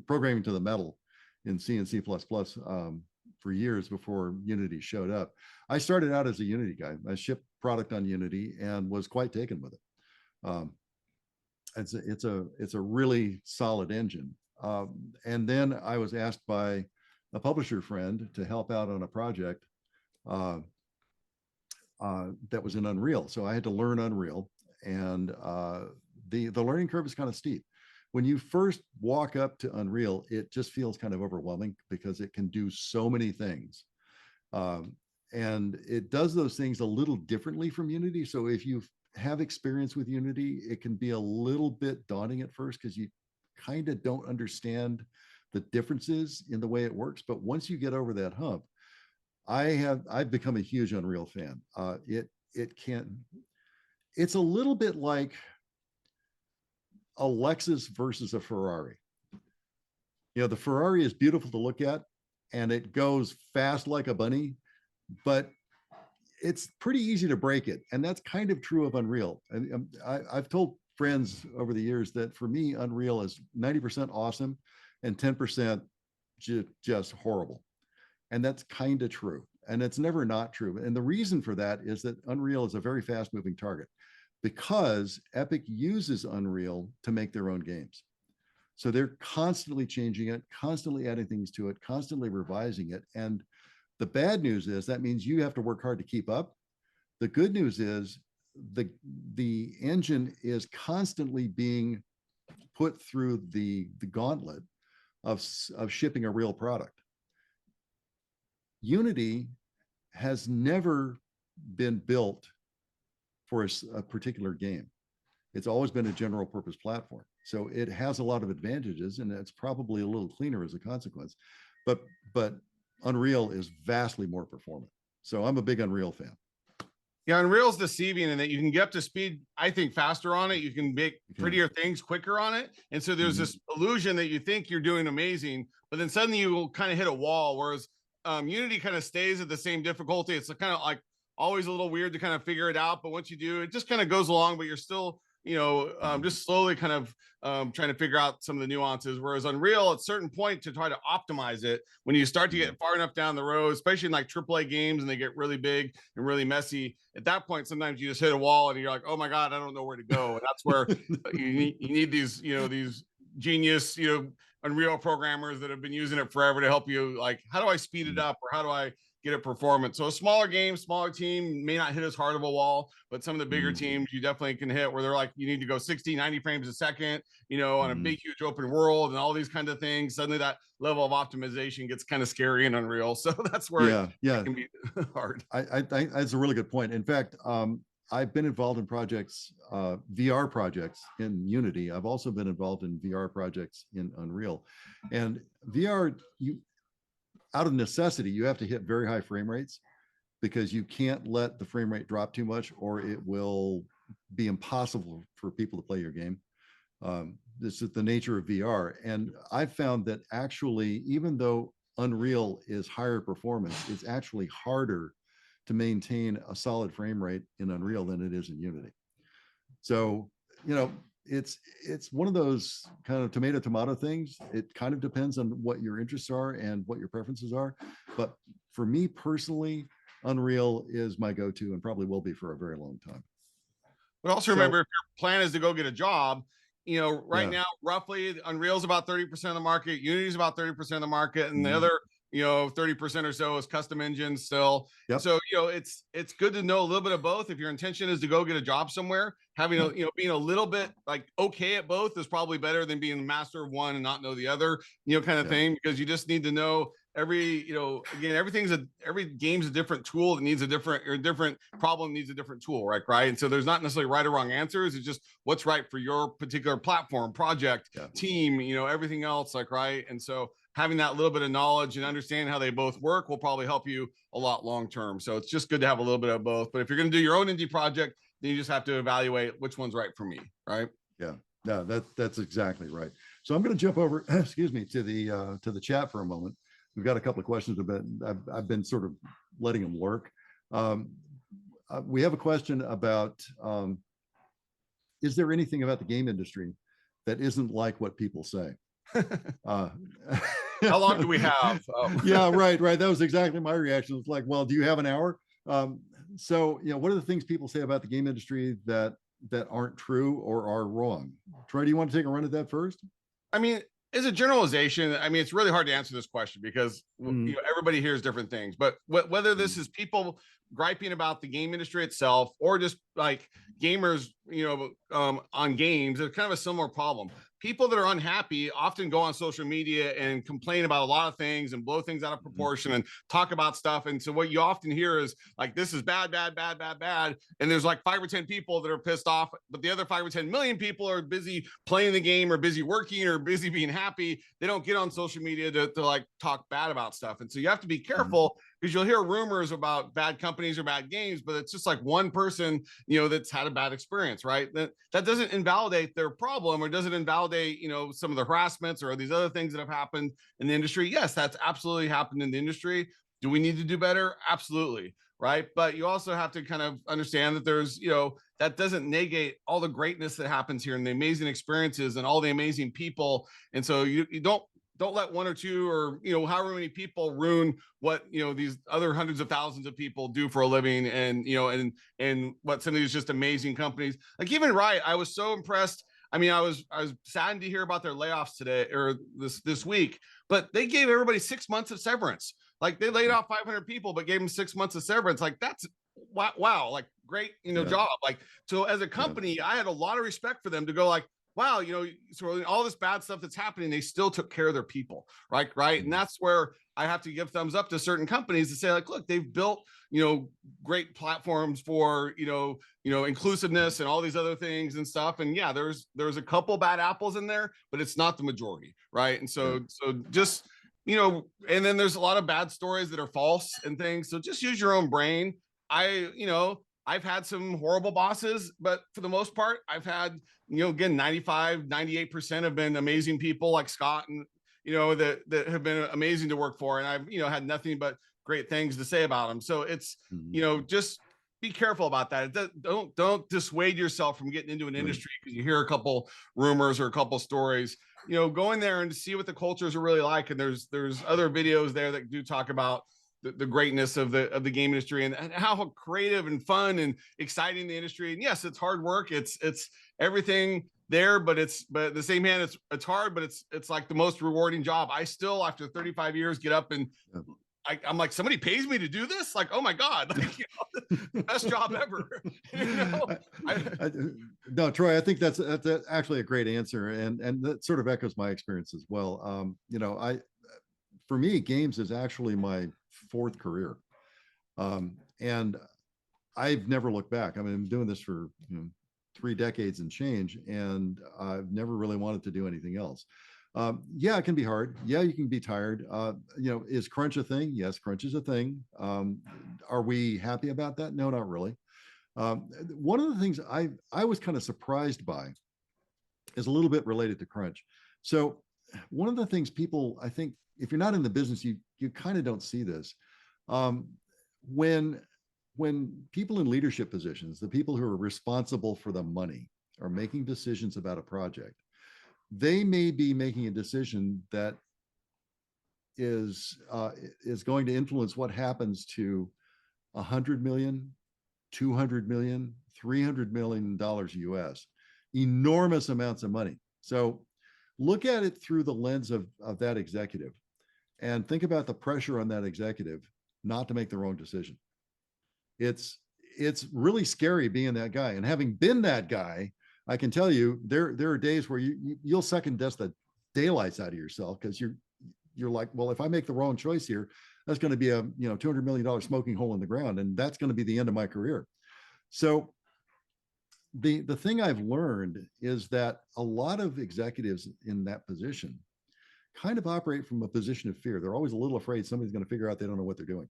programming to the metal in C and C++ for years before Unity showed up. I started out as a Unity guy. I shipped product on Unity and was quite taken with it. It's a really solid engine. And then I was asked by a publisher friend to help out on a project that was in Unreal. So I had to learn Unreal, and the learning curve is kind of steep. When you first walk up to Unreal, it just feels kind of overwhelming because it can do so many things. And it does those things a little differently from Unity. So if you have experience with Unity, it can be a little bit daunting at first because you kind of don't understand the differences in the way it works. But once you get over that hump, I've become a huge Unreal fan. It's a little bit like a Lexus versus a Ferrari. The Ferrari is beautiful to look at and it goes fast like a bunny, but it's pretty easy to break it. And that's kind of true of Unreal. I've told friends over the years that for me, Unreal is 90% awesome and 10% just horrible. And that's kind of true. And it's never not true. And the reason for that is that Unreal is a very fast moving target because Epic uses Unreal to make their own games. So they're constantly changing it, constantly adding things to it, constantly revising it. And the bad news is that means you have to work hard to keep up. The good news is the engine is constantly being put through the gauntlet of shipping a real product. Unity has never been built for a particular game. It's always been a general purpose platform. So it has a lot of advantages and it's probably a little cleaner as a consequence, but Unreal is vastly more performant. So I'm a big Unreal fan.
Yeah, Unreal's deceiving in that you can get up to speed, I think, faster on it. You can make prettier things quicker on it. And so there's this illusion that you think you're doing amazing, but then suddenly you will kind of hit a wall, whereas Unity kind of stays at the same difficulty. It's kind of like always a little weird to kind of figure it out, but once you do, it just kind of goes along, but you're still just slowly kind of trying to figure out some of the nuances. Whereas Unreal, at a certain point, to try to optimize it, when you start to get far enough down the road, especially in like AAA games and they get really big and really messy, at that point, sometimes you just hit a wall and you're like, oh my God, I don't know where to go. And that's where you need these, these genius, Unreal programmers that have been using it forever to help you. Like, how do I speed it up, or how do I get it performance? So a smaller game, smaller team may not hit as hard of a wall, but some of the bigger teams you definitely can hit where they're like, you need to go 60, 90 frames a second, on a big, huge open world and all these kinds of things. Suddenly that level of optimization gets kind of scary in Unreal. So that's where it can be hard.
I that's a really good point. In fact, I've been involved in projects, VR projects in Unity. I've also been involved in VR projects in Unreal. And VR, out of necessity, you have to hit very high frame rates because you can't let the frame rate drop too much or it will be impossible for people to play your game. This is the nature of VR. And I've found that actually, even though Unreal is higher performance, it's actually harder to maintain a solid frame rate in Unreal than it is in Unity. So, it's one of those kind of tomato things. It kind of depends on what your interests are and what your preferences are. But for me personally, Unreal is my go-to and probably will be for a very long time.
But also remember, if your plan is to go get a job, right now, roughly Unreal is about 30% of the market, Unity is about 30% of the market, and the other 30% or so is custom engines still. So, it's good to know a little bit of both. If your intention is to go get a job somewhere, having being a little bit like okay at both is probably better than being a master of one and not know the other, kind of thing, because you just need to know again, every game's a different tool that needs a different problem needs a different tool, right? And so there's not necessarily right or wrong answers. It's just what's right for your particular platform, project, team, everything else, right? And so having that little bit of knowledge and understanding how they both work will probably help you a lot long term. So it's just good to have a little bit of both. But if you're going to do your own indie project, then you just have to evaluate which one's right for me, right?
Yeah, no, that's exactly right. So I'm going to jump over, excuse me, to the chat for a moment. We've got a couple of questions about. I've been sort of letting them lurk. We have a question about: is there anything about the game industry that isn't like what people say?
How long do we have?
Yeah, right. That was exactly my reaction. It's like, well, do you have an hour? So, what are the things people say about the game industry that aren't true or are wrong? Troy, do you want to take a run at that first?
I mean, as a generalization, I mean, it's really hard to answer this question because everybody hears different things. But whether this is people griping about the game industry itself or just like gamers, on games, it's kind of a similar problem. People that are unhappy often go on social media and complain about a lot of things and blow things out of proportion and talk about stuff. And so what you often hear is like, this is bad, bad, bad, bad, bad. And there's like 5 or 10 people that are pissed off, but the other 5 or 10 million people are busy playing the game or busy working or busy being happy. They don't get on social media to like talk bad about stuff. And so you have to be careful because you'll hear rumors about bad companies or bad games, but it's just like one person, that's had a bad experience, right? That doesn't invalidate their problem or doesn't invalidate, some of the harassments or these other things that have happened in the industry. Yes, that's absolutely happened in the industry. Do we need to do better? Absolutely. Right. But you also have to kind of understand that there's, that doesn't negate all the greatness that happens here and the amazing experiences and all the amazing people. And so you don't let one or two or however many people ruin what these other hundreds of thousands of people do for a living and and what some of these just amazing companies like even Riot. I was so impressed. I mean, I was saddened to hear about their layoffs today or this week, but they gave everybody 6 months of severance. Like they laid off 500 people, but gave them 6 months of severance. Like that's wow, like great job. Like so as a company, I had a lot of respect for them to go like, wow, so all this bad stuff that's happening, they still took care of their people, right? And that's where I have to give thumbs up to certain companies to say like, look, they've built, great platforms for, inclusiveness and all these other things and stuff. And yeah, there's a couple bad apples in there, but it's not the majority, right? And so just, and then there's a lot of bad stories that are false and things. So just use your own brain. I've had some horrible bosses, but for the most part, I've had, again, 95, 98% have been amazing people like Scott and, that have been amazing to work for. And I've, had nothing but great things to say about them. So it's, just be careful about that. Don't dissuade yourself from getting into an industry because you hear a couple rumors or a couple stories, go in there and to see what the cultures are really like. And there's other videos there that do talk about the greatness of the game industry and how creative and fun and exciting the industry. And yes, it's hard work. It's everything there, but at the same hand, it's hard, but it's like the most rewarding job. I still, after 35 years, get up and I'm like, somebody pays me to do this? Like, oh my God, like, the best job ever.
No, Troy, I think that's actually a great answer. And that sort of echoes my experience as well. For me, games is actually my 4th career. And I've never looked back. I mean, I'm doing this for 3 decades and change, and I've never really wanted to do anything else. Yeah, it can be hard. Yeah, you can be tired. Is crunch a thing? Yes, crunch is a thing. Are we happy about that? No, not really. One of the things I was kind of surprised by is a little bit related to crunch. So one of the things people, I think, if you're not in the business, you kind of don't see this. When people in leadership positions, the people who are responsible for the money, are making decisions about a project, they may be making a decision that is going to influence what happens to 100 million, 200 million, 300 million dollars US, enormous amounts of money. So look at it through the lens of that executive and think about the pressure on that executive not to make the wrong decision. It's really scary being that guy. And having been that guy, I can tell you there are days where you'll second guess the daylights out of yourself because you're like, well, if I make the wrong choice here, that's going to be a $200 million smoking hole in the ground, and that's going to be the end of my career. So the thing I've learned is that a lot of executives in that position kind of operate from a position of fear. They're always a little afraid somebody's going to figure out they don't know what they're doing.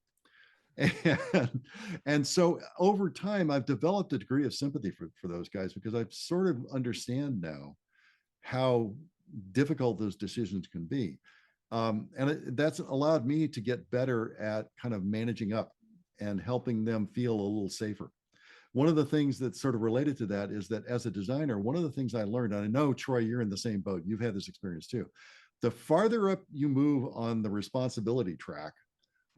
And so over time, I've developed a degree of sympathy for those guys, because I sort of understand now how difficult those decisions can be. That's allowed me to get better at kind of managing up and helping them feel a little safer. One of the things that's sort of related to that is that as a designer, one of the things I learned, and I know, Troy, you're in the same boat, you've had this experience too. The farther up you move on the responsibility track,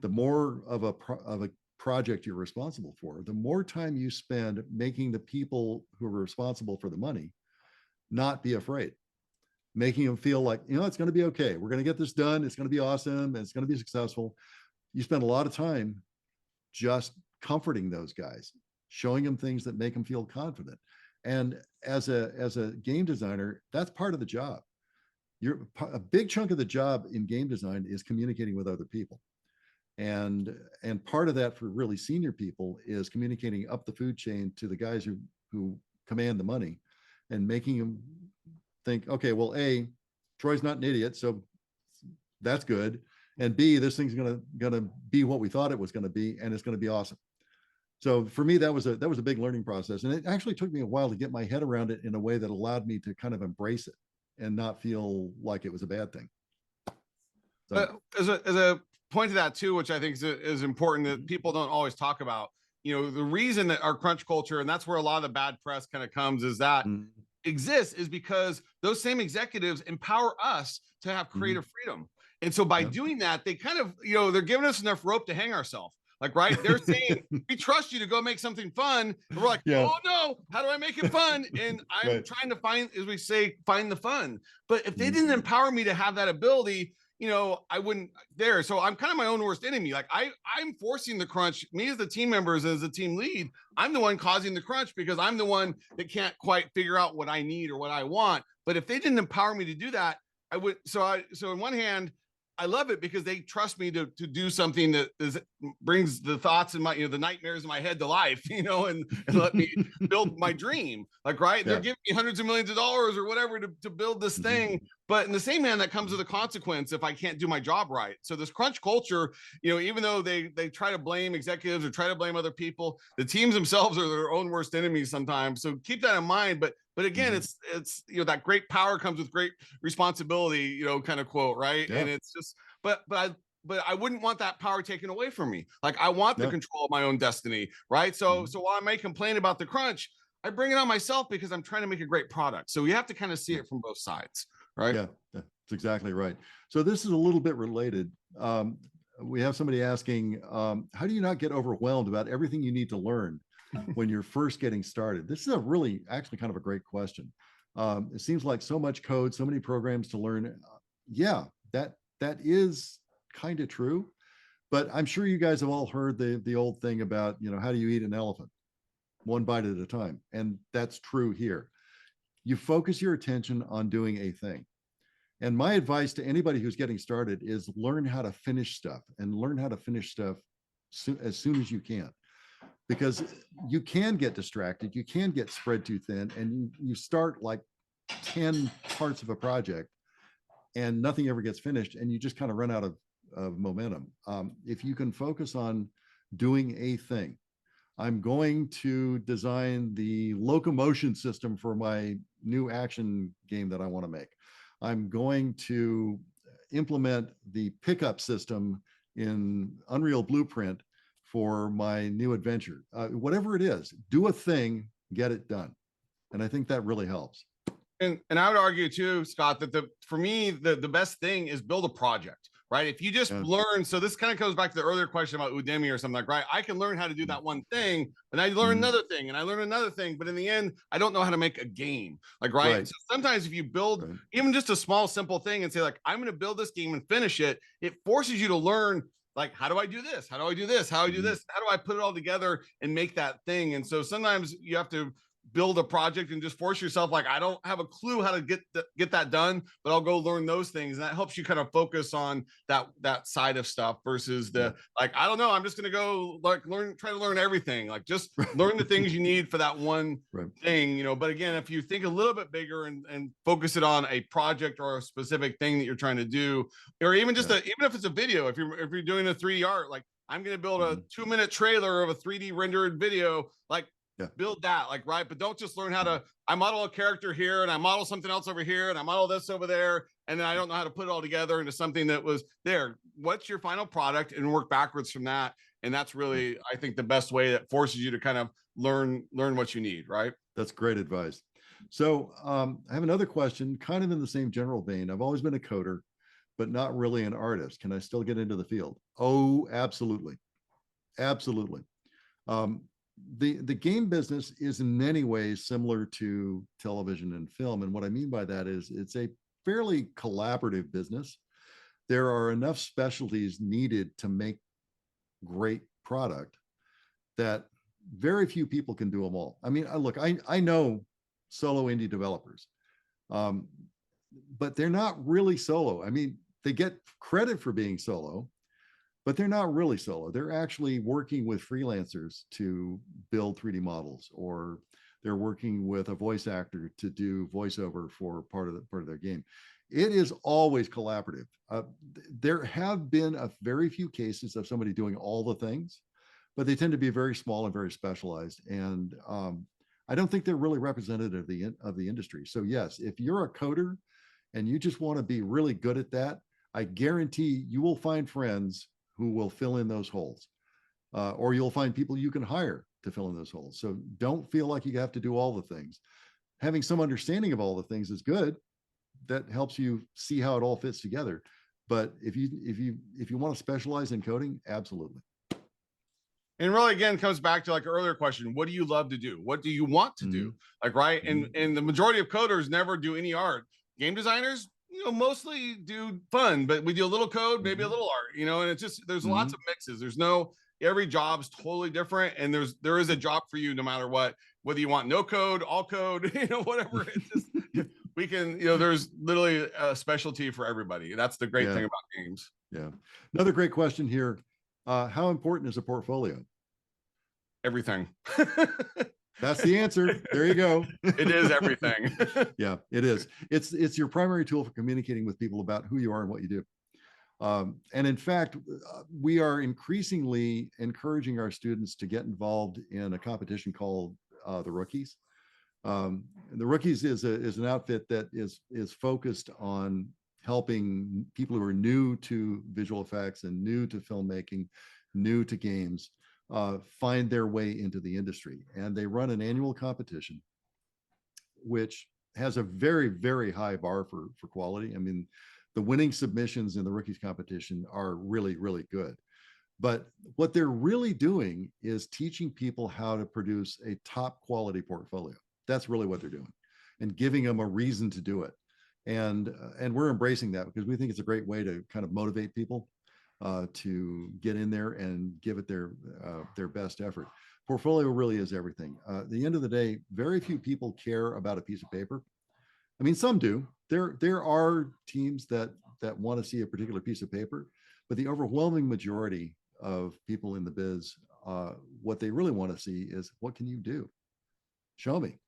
the more of a project you're responsible for, the more time you spend making the people who are responsible for the money not be afraid, making them feel like, it's going to be okay. We're going to get this done. It's going to be awesome. And it's going to be successful. You spend a lot of time just comforting those guys, showing them things that make them feel confident. And as a game designer, that's part of the job. A big chunk of the job in game design is communicating with other people. And part of that for really senior people is communicating up the food chain to the guys who command the money, and making them think, okay, well, A, Troy's not an idiot, so that's good. And B, this thing's gonna be what we thought it was gonna be, and it's gonna be awesome. So for me, that was a big learning process. And it actually took me a while to get my head around it in a way that allowed me to kind of embrace it and not feel like it was a bad thing.
So, as a point to that too, which I think is important that people don't always talk about, the reason that our crunch culture, and that's where a lot of the bad press kind of comes, is that exists is because those same executives empower us to have creative freedom. And so by doing that, they kind of, they're giving us enough rope to hang ourselves. Like, right. They're saying, we trust you to go make something fun. And we're like, oh no, how do I make it fun? And I'm trying to find, as we say, find the fun. But if they didn't empower me to have that ability, I wouldn't there. So I'm kind of my own worst enemy. Like I'm forcing the crunch. Me as the team members, as the team lead, I'm the one causing the crunch, because I'm the one that can't quite figure out what I need or what I want. But if they didn't empower me to do that, I would. So on one hand, I love it because they trust me to do something that brings the thoughts and my, the nightmares in my head to life, and let me build my dream. Like, right. They're giving me hundreds of millions of dollars or whatever to build this thing. But in the same hand, that comes with a consequence if I can't do my job right. So this crunch culture, even though they try to blame executives or try to blame other people, the teams themselves are their own worst enemies sometimes. So keep that in mind. But again, it's that great power comes with great responsibility, kind of quote, right? And it's just, but I wouldn't want that power taken away from me. Like, I want the control of my own destiny, right? So while I may complain about the crunch, I bring it on myself because I'm trying to make a great product. So you have to kind of see it from both sides, right?
Yeah, that's exactly right. So this is a little bit related. We have somebody asking, how do you not get overwhelmed about everything you need to learn when you're first getting started? This is actually kind of a great question. It seems like so much code, so many programs to learn. Yeah, that is kind of true, but I'm sure you guys have all heard the old thing about, how do you eat an elephant? One bite at a time. And that's true here. You focus your attention on doing a thing. And my advice to anybody who's getting started is learn how to finish stuff, and learn how to finish stuff as soon as you can. Because you can get distracted, you can get spread too thin, and you start like 10 parts of a project and nothing ever gets finished, and you just kind of run out of momentum. If you can focus on doing a thing, I'm going to design the locomotion system for my new action game that I want to make. I'm going to implement the pickup system in Unreal Blueprint for my new adventure. Whatever it is, do a thing, get it done. And I think that really helps.
And I would argue too, Scott, that for me, the best thing is build a project, right? If you just learn, so this kind of goes back to the earlier question about Udemy or something, like, right? I can learn how to do that one thing, and I learn another thing, and I learn another thing, but in the end, I don't know how to make a game, like, right? So sometimes if you build even just a small, simple thing and say, like, I'm going to build this game and finish it, it forces you to learn, like, how do I do this? How do I do this? How do I do this? How do I put it all together and make that thing? And so sometimes you have to build a project and just force yourself, like, I don't have a clue how to get that done, but I'll go learn those things. And that helps you kind of focus on that side of stuff versus the, like, I don't know, I'm just going to go like try to learn everything. Like, just learn the things you need for that one thing, you know. But again, if you think a little bit bigger and focus it on a project or a specific thing that you're trying to do, or even just even if it's a video, if you're doing a 3D art, like, I'm going to build a 2-minute trailer of a 3D rendered video, like, build that, like, right. But don't just learn how to, I model a character here and I model something else over here and I model this over there, and then I don't know how to put it all together into something that was there. What's your final product, and work backwards from that. And that's really, I think, the best way that forces you to kind of learn what you need, right?
That's great advice. So I have another question, kind of in the same general vein. I've always been a coder, but not really an artist. Can I still get into the field? Oh, absolutely. Absolutely. The game business is in many ways similar to television and film. And what I mean by that is it's a fairly collaborative business. There are enough specialties needed to make great product that very few people can do them all. I mean, look, I know solo indie developers, but they're not really solo. I mean, they get credit for being solo, but they're not really solo. They're actually working with freelancers to build 3D models, or they're working with a voice actor to do voiceover for part of their game. It is always collaborative. There have been a very few cases of somebody doing all the things, but they tend to be very small and very specialized. And I don't think they're really representative of the industry. So yes, if you're a coder and you just want to be really good at that, I guarantee you will find friends who will fill in those holes, or you'll find people you can hire to fill in those holes. So don't feel like you have to do all the things. Having some understanding of all the things is good. That helps you see how it all fits together. But if you want to specialize in coding, absolutely.
And really, again, comes back to like an earlier question: what do you love to do? What do you want to do? Like, right? And the majority of coders never do any art. Game designers, you know, mostly do fun, but we do a little code, maybe a little art, you know. And it's just, there's lots of mixes. There's no, every job's totally different, and there is a job for you no matter what, whether you want no code, all code, you know, whatever. It's just, we can, you know, there's literally a specialty for everybody. That's the great thing about games.
Yeah. Another great question here. How important is a portfolio?
Everything.
That's the answer. There you go.
It is everything.
Yeah, it is. It's your primary tool for communicating with people about who you are and what you do. And in fact, we are increasingly encouraging our students to get involved in a competition called the Rookies. The Rookies is an outfit that is focused on helping people who are new to visual effects and new to filmmaking, new to games, find their way into the industry. And they run an annual competition, which has a very, very high bar for quality. I mean, the winning submissions in the Rookies competition are really, really good. But what they're really doing is teaching people how to produce a top quality portfolio. That's really what they're doing, and giving them a reason to do it. And we're embracing that because we think it's a great way to kind of motivate people to get in there and give it their best effort. Portfolio really is everything. At the end of the day, very few people care about a piece of paper. I mean, some do. There are teams that want to see a particular piece of paper, but the overwhelming majority of people in the biz, what they really want to see is, what can you do? Show me.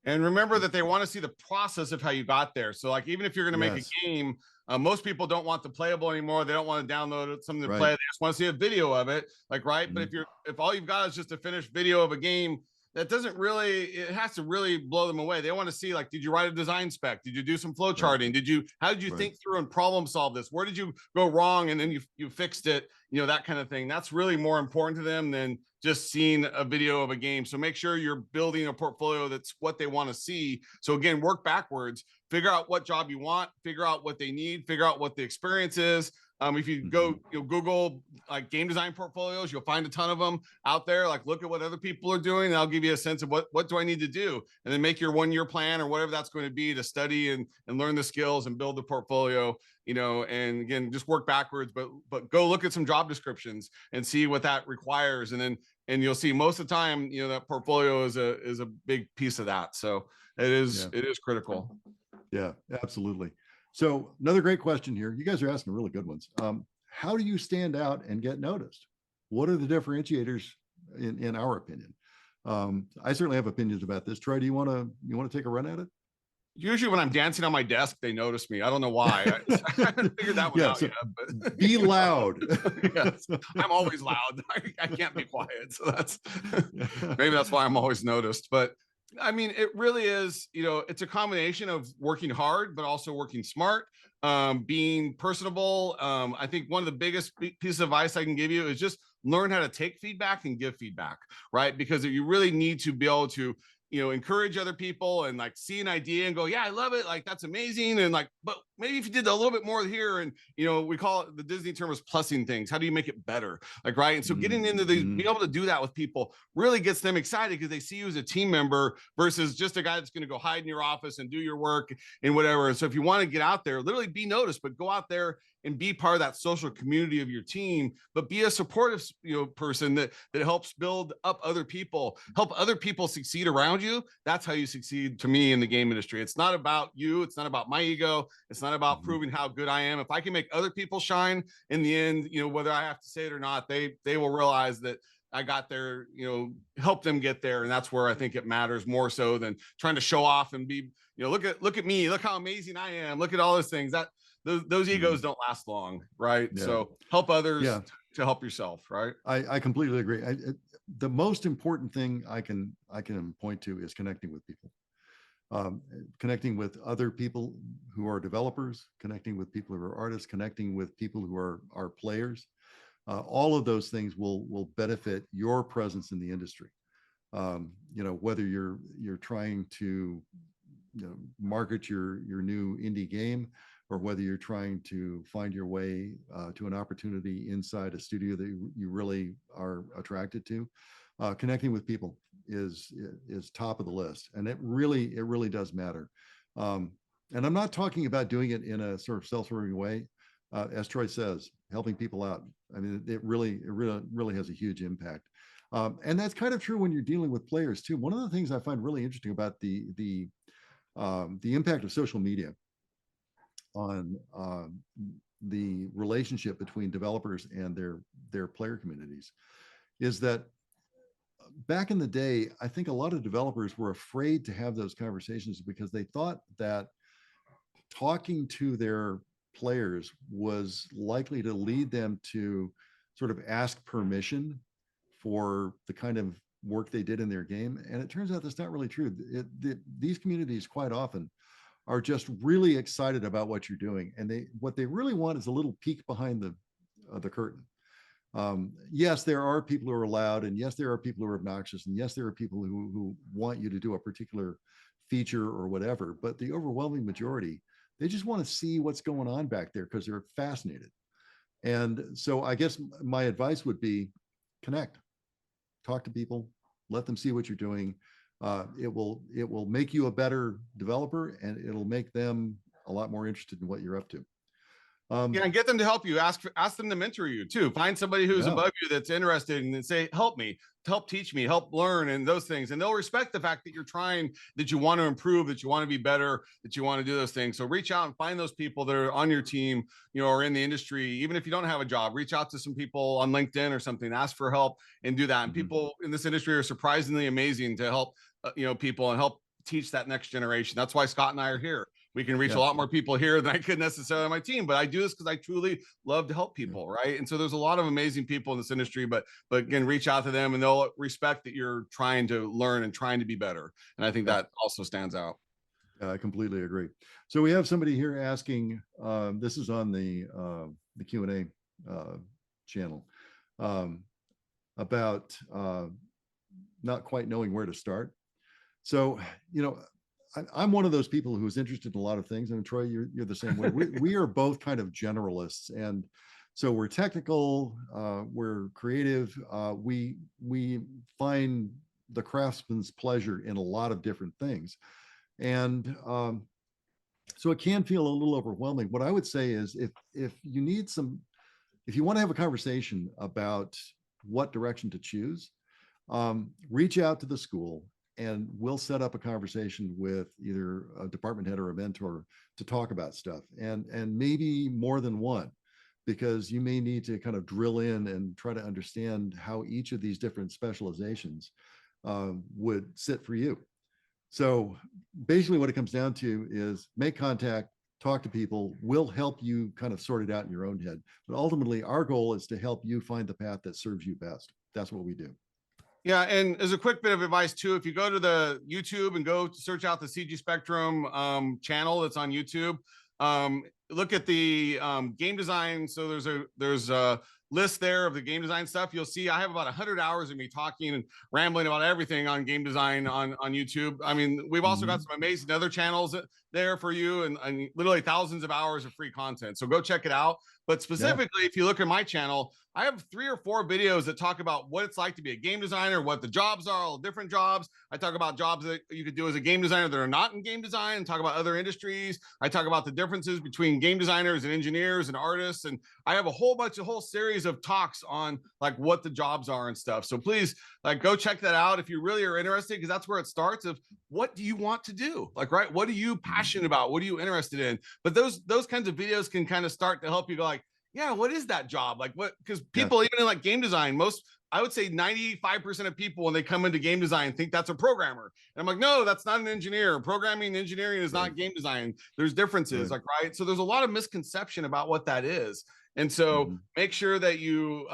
And remember that they want to see the process of how you got there. So like, even if you're going to make a game, most people don't want the playable anymore. They don't want to download something to play. They just want to see a video of it. Like, right. But if all you've got is just a finished video of a game, that doesn't really, it has to really blow them away. They want to see, like, did you write a design spec? Did you do some flow charting? How did you think through and problem solve this? Where did you go wrong? And then you fixed it, you know, that kind of thing. That's really more important to them than just seeing a video of a game. So make sure you're building a portfolio that's what they want to see. So again, work backwards, figure out what job you want, figure out what they need, figure out what the experience is, If you go, Google like game design portfolios, you'll find a ton of them out there. Like look at what other people are doing. And that'll give you a sense of what do I need to do, and then make your 1-year plan or whatever that's going to be to study and learn the skills and build the portfolio. And again, just work backwards, but go look at some job descriptions and see what that requires, and you'll see most of the time, that portfolio is a big piece of that. So it is critical.
Yeah, absolutely. So another great question here. You guys are asking really good ones. How do you stand out and get noticed? What are the differentiators in our opinion? I certainly have opinions about this. Troy, do you want to take a run at it?
Usually when I'm dancing on my desk, they notice me. I don't know why. I haven't figured that one out
so
yet. But
be loud.
Yes, I'm always loud. I can't be quiet. So maybe that's why I'm always noticed. But I mean, it really is, it's a combination of working hard, but also working smart, being personable. I think one of the biggest pieces of advice I can give you is just learn how to take feedback and give feedback, right? Because you really need to be able to encourage other people and like see an idea and go, yeah, I love it. Like, that's amazing. And like, but maybe if you did a little bit more here, and, we call it, the Disney term is plussing things. How do you make it better? Like, right. And so getting into being able to do that with people really gets them excited because they see you as a team member versus just a guy that's going to go hide in your office and do your work and whatever. And so if you want to get out there, literally be noticed, but go out there and be part of that social community of your team, but be a supportive, person that helps build up other people, help other people succeed around you. That's how you succeed, to me, in the game industry. It's not about you. It's not about my ego. It's not about proving how good I am. If I can make other people shine in the end, whether I have to say it or not, they will realize that I got there, help them get there. And that's where I think it matters more so than trying to show off and be, look at me, look how amazing I am. Look at all those things. That those egos don't last long, right?
Yeah.
So help others to help yourself, right?
I completely agree. The most important thing I can point to is connecting with people. Connecting with other people who are developers, connecting with people who are artists, connecting with people who are players. All of those things will benefit your presence in the industry. Whether you're trying to market your new indie game, or whether you're trying to find your way to an opportunity inside a studio that you really are attracted to, connecting with people is top of the list, and it really does matter. And I'm not talking about doing it in a sort of self-serving way. As Troy says, helping people out. I mean, it really has a huge impact. And that's kind of true when you're dealing with players too. One of the things I find really interesting about the impact of social media on the relationship between developers and their player communities is that back in the day, I think a lot of developers were afraid to have those conversations because they thought that talking to their players was likely to lead them to sort of ask permission for the kind of work they did in their game. And it turns out that's not really true. These communities quite often are just really excited about what you're doing. And what they really want is a little peek behind the curtain. Yes, there are people who are loud, and yes, there are people who are obnoxious, and yes, there are people who want you to do a particular feature or whatever, but the overwhelming majority, they just want to see what's going on back there because they're fascinated. And so I guess my advice would be connect, talk to people, let them see what you're doing. It will make you a better developer, and it'll make them a lot more interested in what you're up to.
And get them to help you. Ask them to mentor you too. Find somebody who's above you that's interested, and say, help me, help teach me, help learn, and those things. And they'll respect the fact that you're trying, that you want to improve, that you want to be better, that you want to do those things. So reach out and find those people that are on your team, or in the industry. Even if you don't have a job, reach out to some people on LinkedIn or something, ask for help, and do that. And people in this industry are surprisingly amazing to help, people and help teach that next generation. That's why Scott and I are here. We can reach a lot more people here than I could necessarily on my team, but I do this because I truly love to help people, right? And so there's a lot of amazing people in this industry, but again, reach out to them, and they'll respect that you're trying to learn and trying to be better. And I think that also stands out.
I completely agree. So we have somebody here asking, this is on the Q&A channel, about not quite knowing where to start. So, I'm one of those people who's interested in a lot of things, and Troy, you're the same way. We are both kind of generalists, and so we're technical, we're creative, we find the craftsman's pleasure in a lot of different things, and so it can feel a little overwhelming. What I would say is, if you need some, if you want to have a conversation about what direction to choose, reach out to the school and we'll set up a conversation with either a department head or a mentor to talk about stuff, and maybe more than one, because you may need to kind of drill in and try to understand how each of these different specializations would sit for you. So basically what it comes down to is make contact, talk to people. We'll help you kind of sort it out in your own head, but ultimately our goal is to help you find the path that serves you best. That's what we do.
Yeah, and as a quick bit of advice too, if you go to the YouTube and go search out the CG Spectrum channel that's on YouTube, look at the game design. So there's a list there of the game design stuff. You'll see I have about 100 hours of me talking and rambling about everything on game design on YouTube. I mean, we've also got some amazing other channels there for you, and literally thousands of hours of free content. So go check it out. But specifically, if you look at my channel, I have 3 or 4 videos that talk about what it's like to be a game designer, what the jobs are, all different jobs. I talk about jobs that you could do as a game designer that are not in game design, and talk about other industries. I talk about the differences between game designers and engineers and artists. And I have a whole series of talks on like what the jobs are and stuff. So please, like, go check that out if you really are interested, because that's where it starts. Of what do you want to do? Like, right, what are you passionate about? What are you interested in? But those kinds of videos can kind of start to help you go like, yeah, what is that job? Like, what, because people, even in like game design, I would say 95% of people when they come into game design think that's a programmer. And I'm like, no, that's not an engineer. Programming, engineering is not game design. There's differences, like, right? So there's a lot of misconception about what that is. And so make sure that you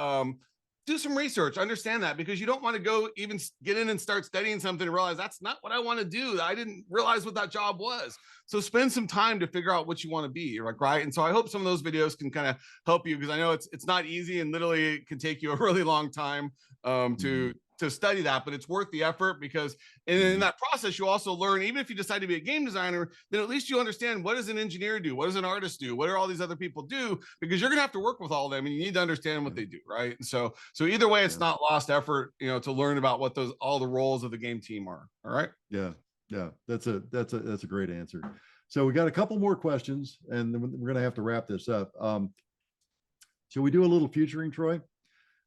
do some research, understand that, because you don't want to go even get in and start studying something and realize that's not what I want to do. I didn't realize what that job was. So spend some time to figure out what you want to be, like, right? And so I hope some of those videos can kind of help you, because I know it's not easy, and literally it can take you a really long time to study that, but it's worth the effort, because in that process, you also learn, even if you decide to be a game designer, then at least you understand, what does an engineer do? What does an artist do? What do all these other people do? Because you're going to have to work with all of them, and you need to understand what they do, right? And so either way, it's not lost effort, to learn about what all the roles of the game team are. All right.
Yeah. That's a great answer. So we got a couple more questions, and then we're going to have to wrap this up. Shall we do a little futuring, Troy?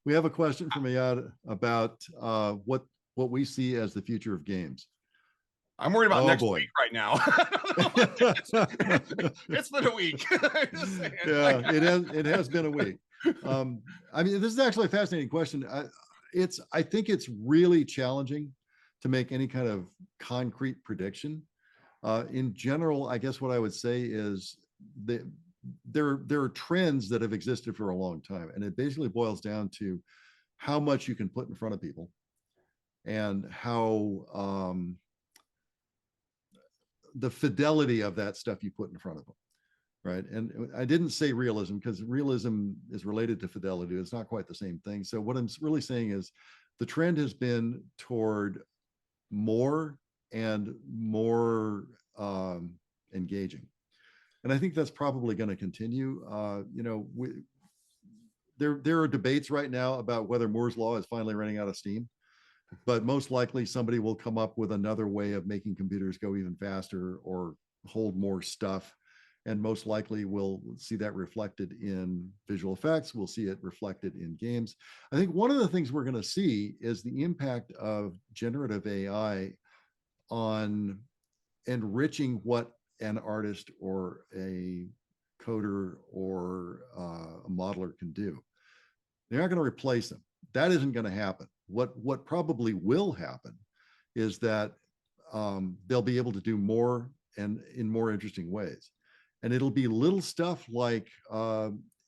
We have a question from Ayad about what we see as the future of games.
I'm worried about next week right now. It's been a week.
Yeah, it has been a week. I mean, this is actually a fascinating question. I think it's really challenging to make any kind of concrete prediction. In general, I guess what I would say is that there are trends that have existed for a long time, and it basically boils down to how much you can put in front of people, and how the fidelity of that stuff you put in front of them, right? And I didn't say realism, because realism is related to fidelity. It's not quite the same thing. So what I'm really saying is the trend has been toward more and more engaging. And I think that's probably going to continue. There are debates right now about whether Moore's law is finally running out of steam, but most likely somebody will come up with another way of making computers go even faster or hold more stuff. And most likely we'll see that reflected in visual effects. We'll see it reflected in games. I think one of the things we're going to see is the impact of generative AI on enriching what an artist or a coder or a modeler can do. They're not going to replace them. That isn't going to happen. What probably will happen is that they'll be able to do more and in more interesting ways. And it'll be little stuff like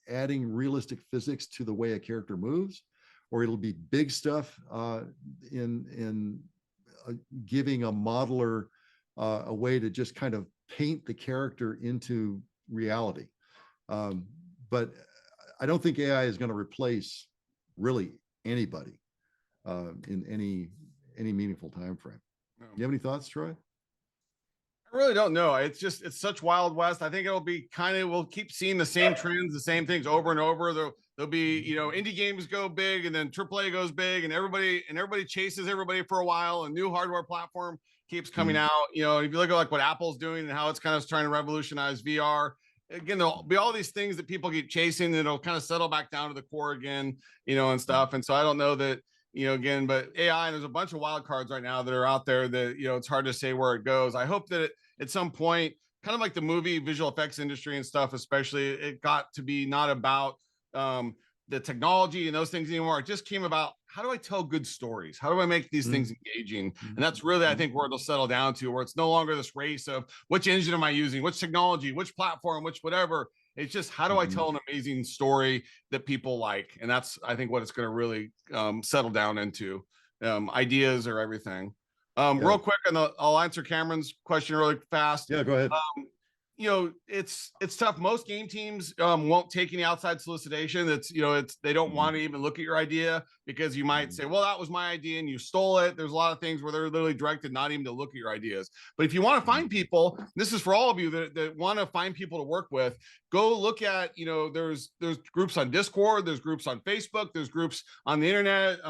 adding realistic physics to the way a character moves, or it'll be big stuff in giving a modeler a way to just kind of paint the character into reality. But I don't think AI is going to replace really anybody in any meaningful time frame. You have any thoughts, Troy?
I really don't know. It's such Wild West. I think it'll be we'll keep seeing the same trends, the same things over and over. There'll be, indie games go big and then AAA goes big and everybody chases everybody for a while. A new hardware platform keeps coming out. If you look at like what Apple's doing and how it's kind of trying to revolutionize VR, again, there'll be all these things that people keep chasing and it'll kind of settle back down to the core again, and stuff. And so I don't know that, again, but AI, there's a bunch of wild cards right now that are out there that, it's hard to say where it goes. I hope that at some point, kind of like the movie visual effects industry and stuff, especially, it got to be not about the technology and those things anymore. It just came about, how do I tell good stories? How do I make these things engaging? And that's really, I think, where it'll settle down to, where it's no longer this race of which engine am I using, which technology, which platform, which whatever. It's just, how do I tell an amazing story that people like? And that's, I think, what it's going to really settle down into. Ideas or everything. Real quick, and I'll answer Cameron's question really fast.
Yeah, go ahead.
It's tough. Most game teams won't take any outside solicitation. They don't want to even look at your idea, because you might say, well, that was my idea and you stole it. There's a lot of things where they're literally directed not even to look at your ideas. But if you want to find people, this is for all of you that want to find people to work with, go look at, there's groups on Discord, there's groups on Facebook, there's groups on the internet,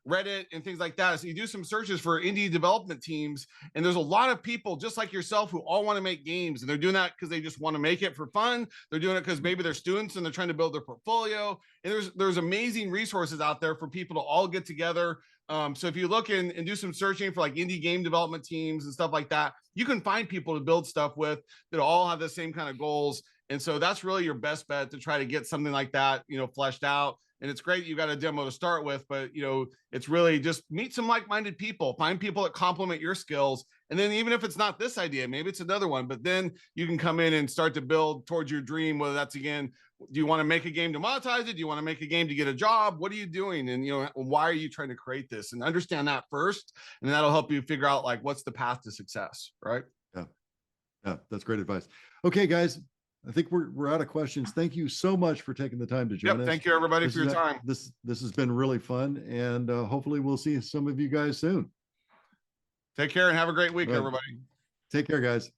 Reddit, and things like that. So you do some searches for indie development teams, and there's a lot of people just like yourself who all want to make games, and they're doing that because they just want to make it for fun. They're doing it because maybe they're students and they're trying to build their portfolio. And there's amazing resources out there for people to all get together. So if you look and do some searching for like indie game development teams and stuff like that, you can find people to build stuff with that all have the same kind of goals. And so that's really your best bet to try to get something like that, fleshed out. And it's great you got a demo to start with, but it's really just meet some like-minded people, find people that complement your skills. And then even if it's not this idea, maybe it's another one, but then you can come in and start to build towards your dream, whether that's, again, do you want to make a game to monetize it? Do you want to make a game to get a job? What are you doing? And, why are you trying to create this? And understand that first, and that'll help you figure out like, what's the path to success, right?
Yeah, that's great advice. Okay, guys, I think we're out of questions. Thank you so much for taking the time to join us.
Thank you, everybody, for your time.
This has been really fun, and hopefully we'll see some of you guys soon.
Take care and have a great week, everybody.
Take care, guys.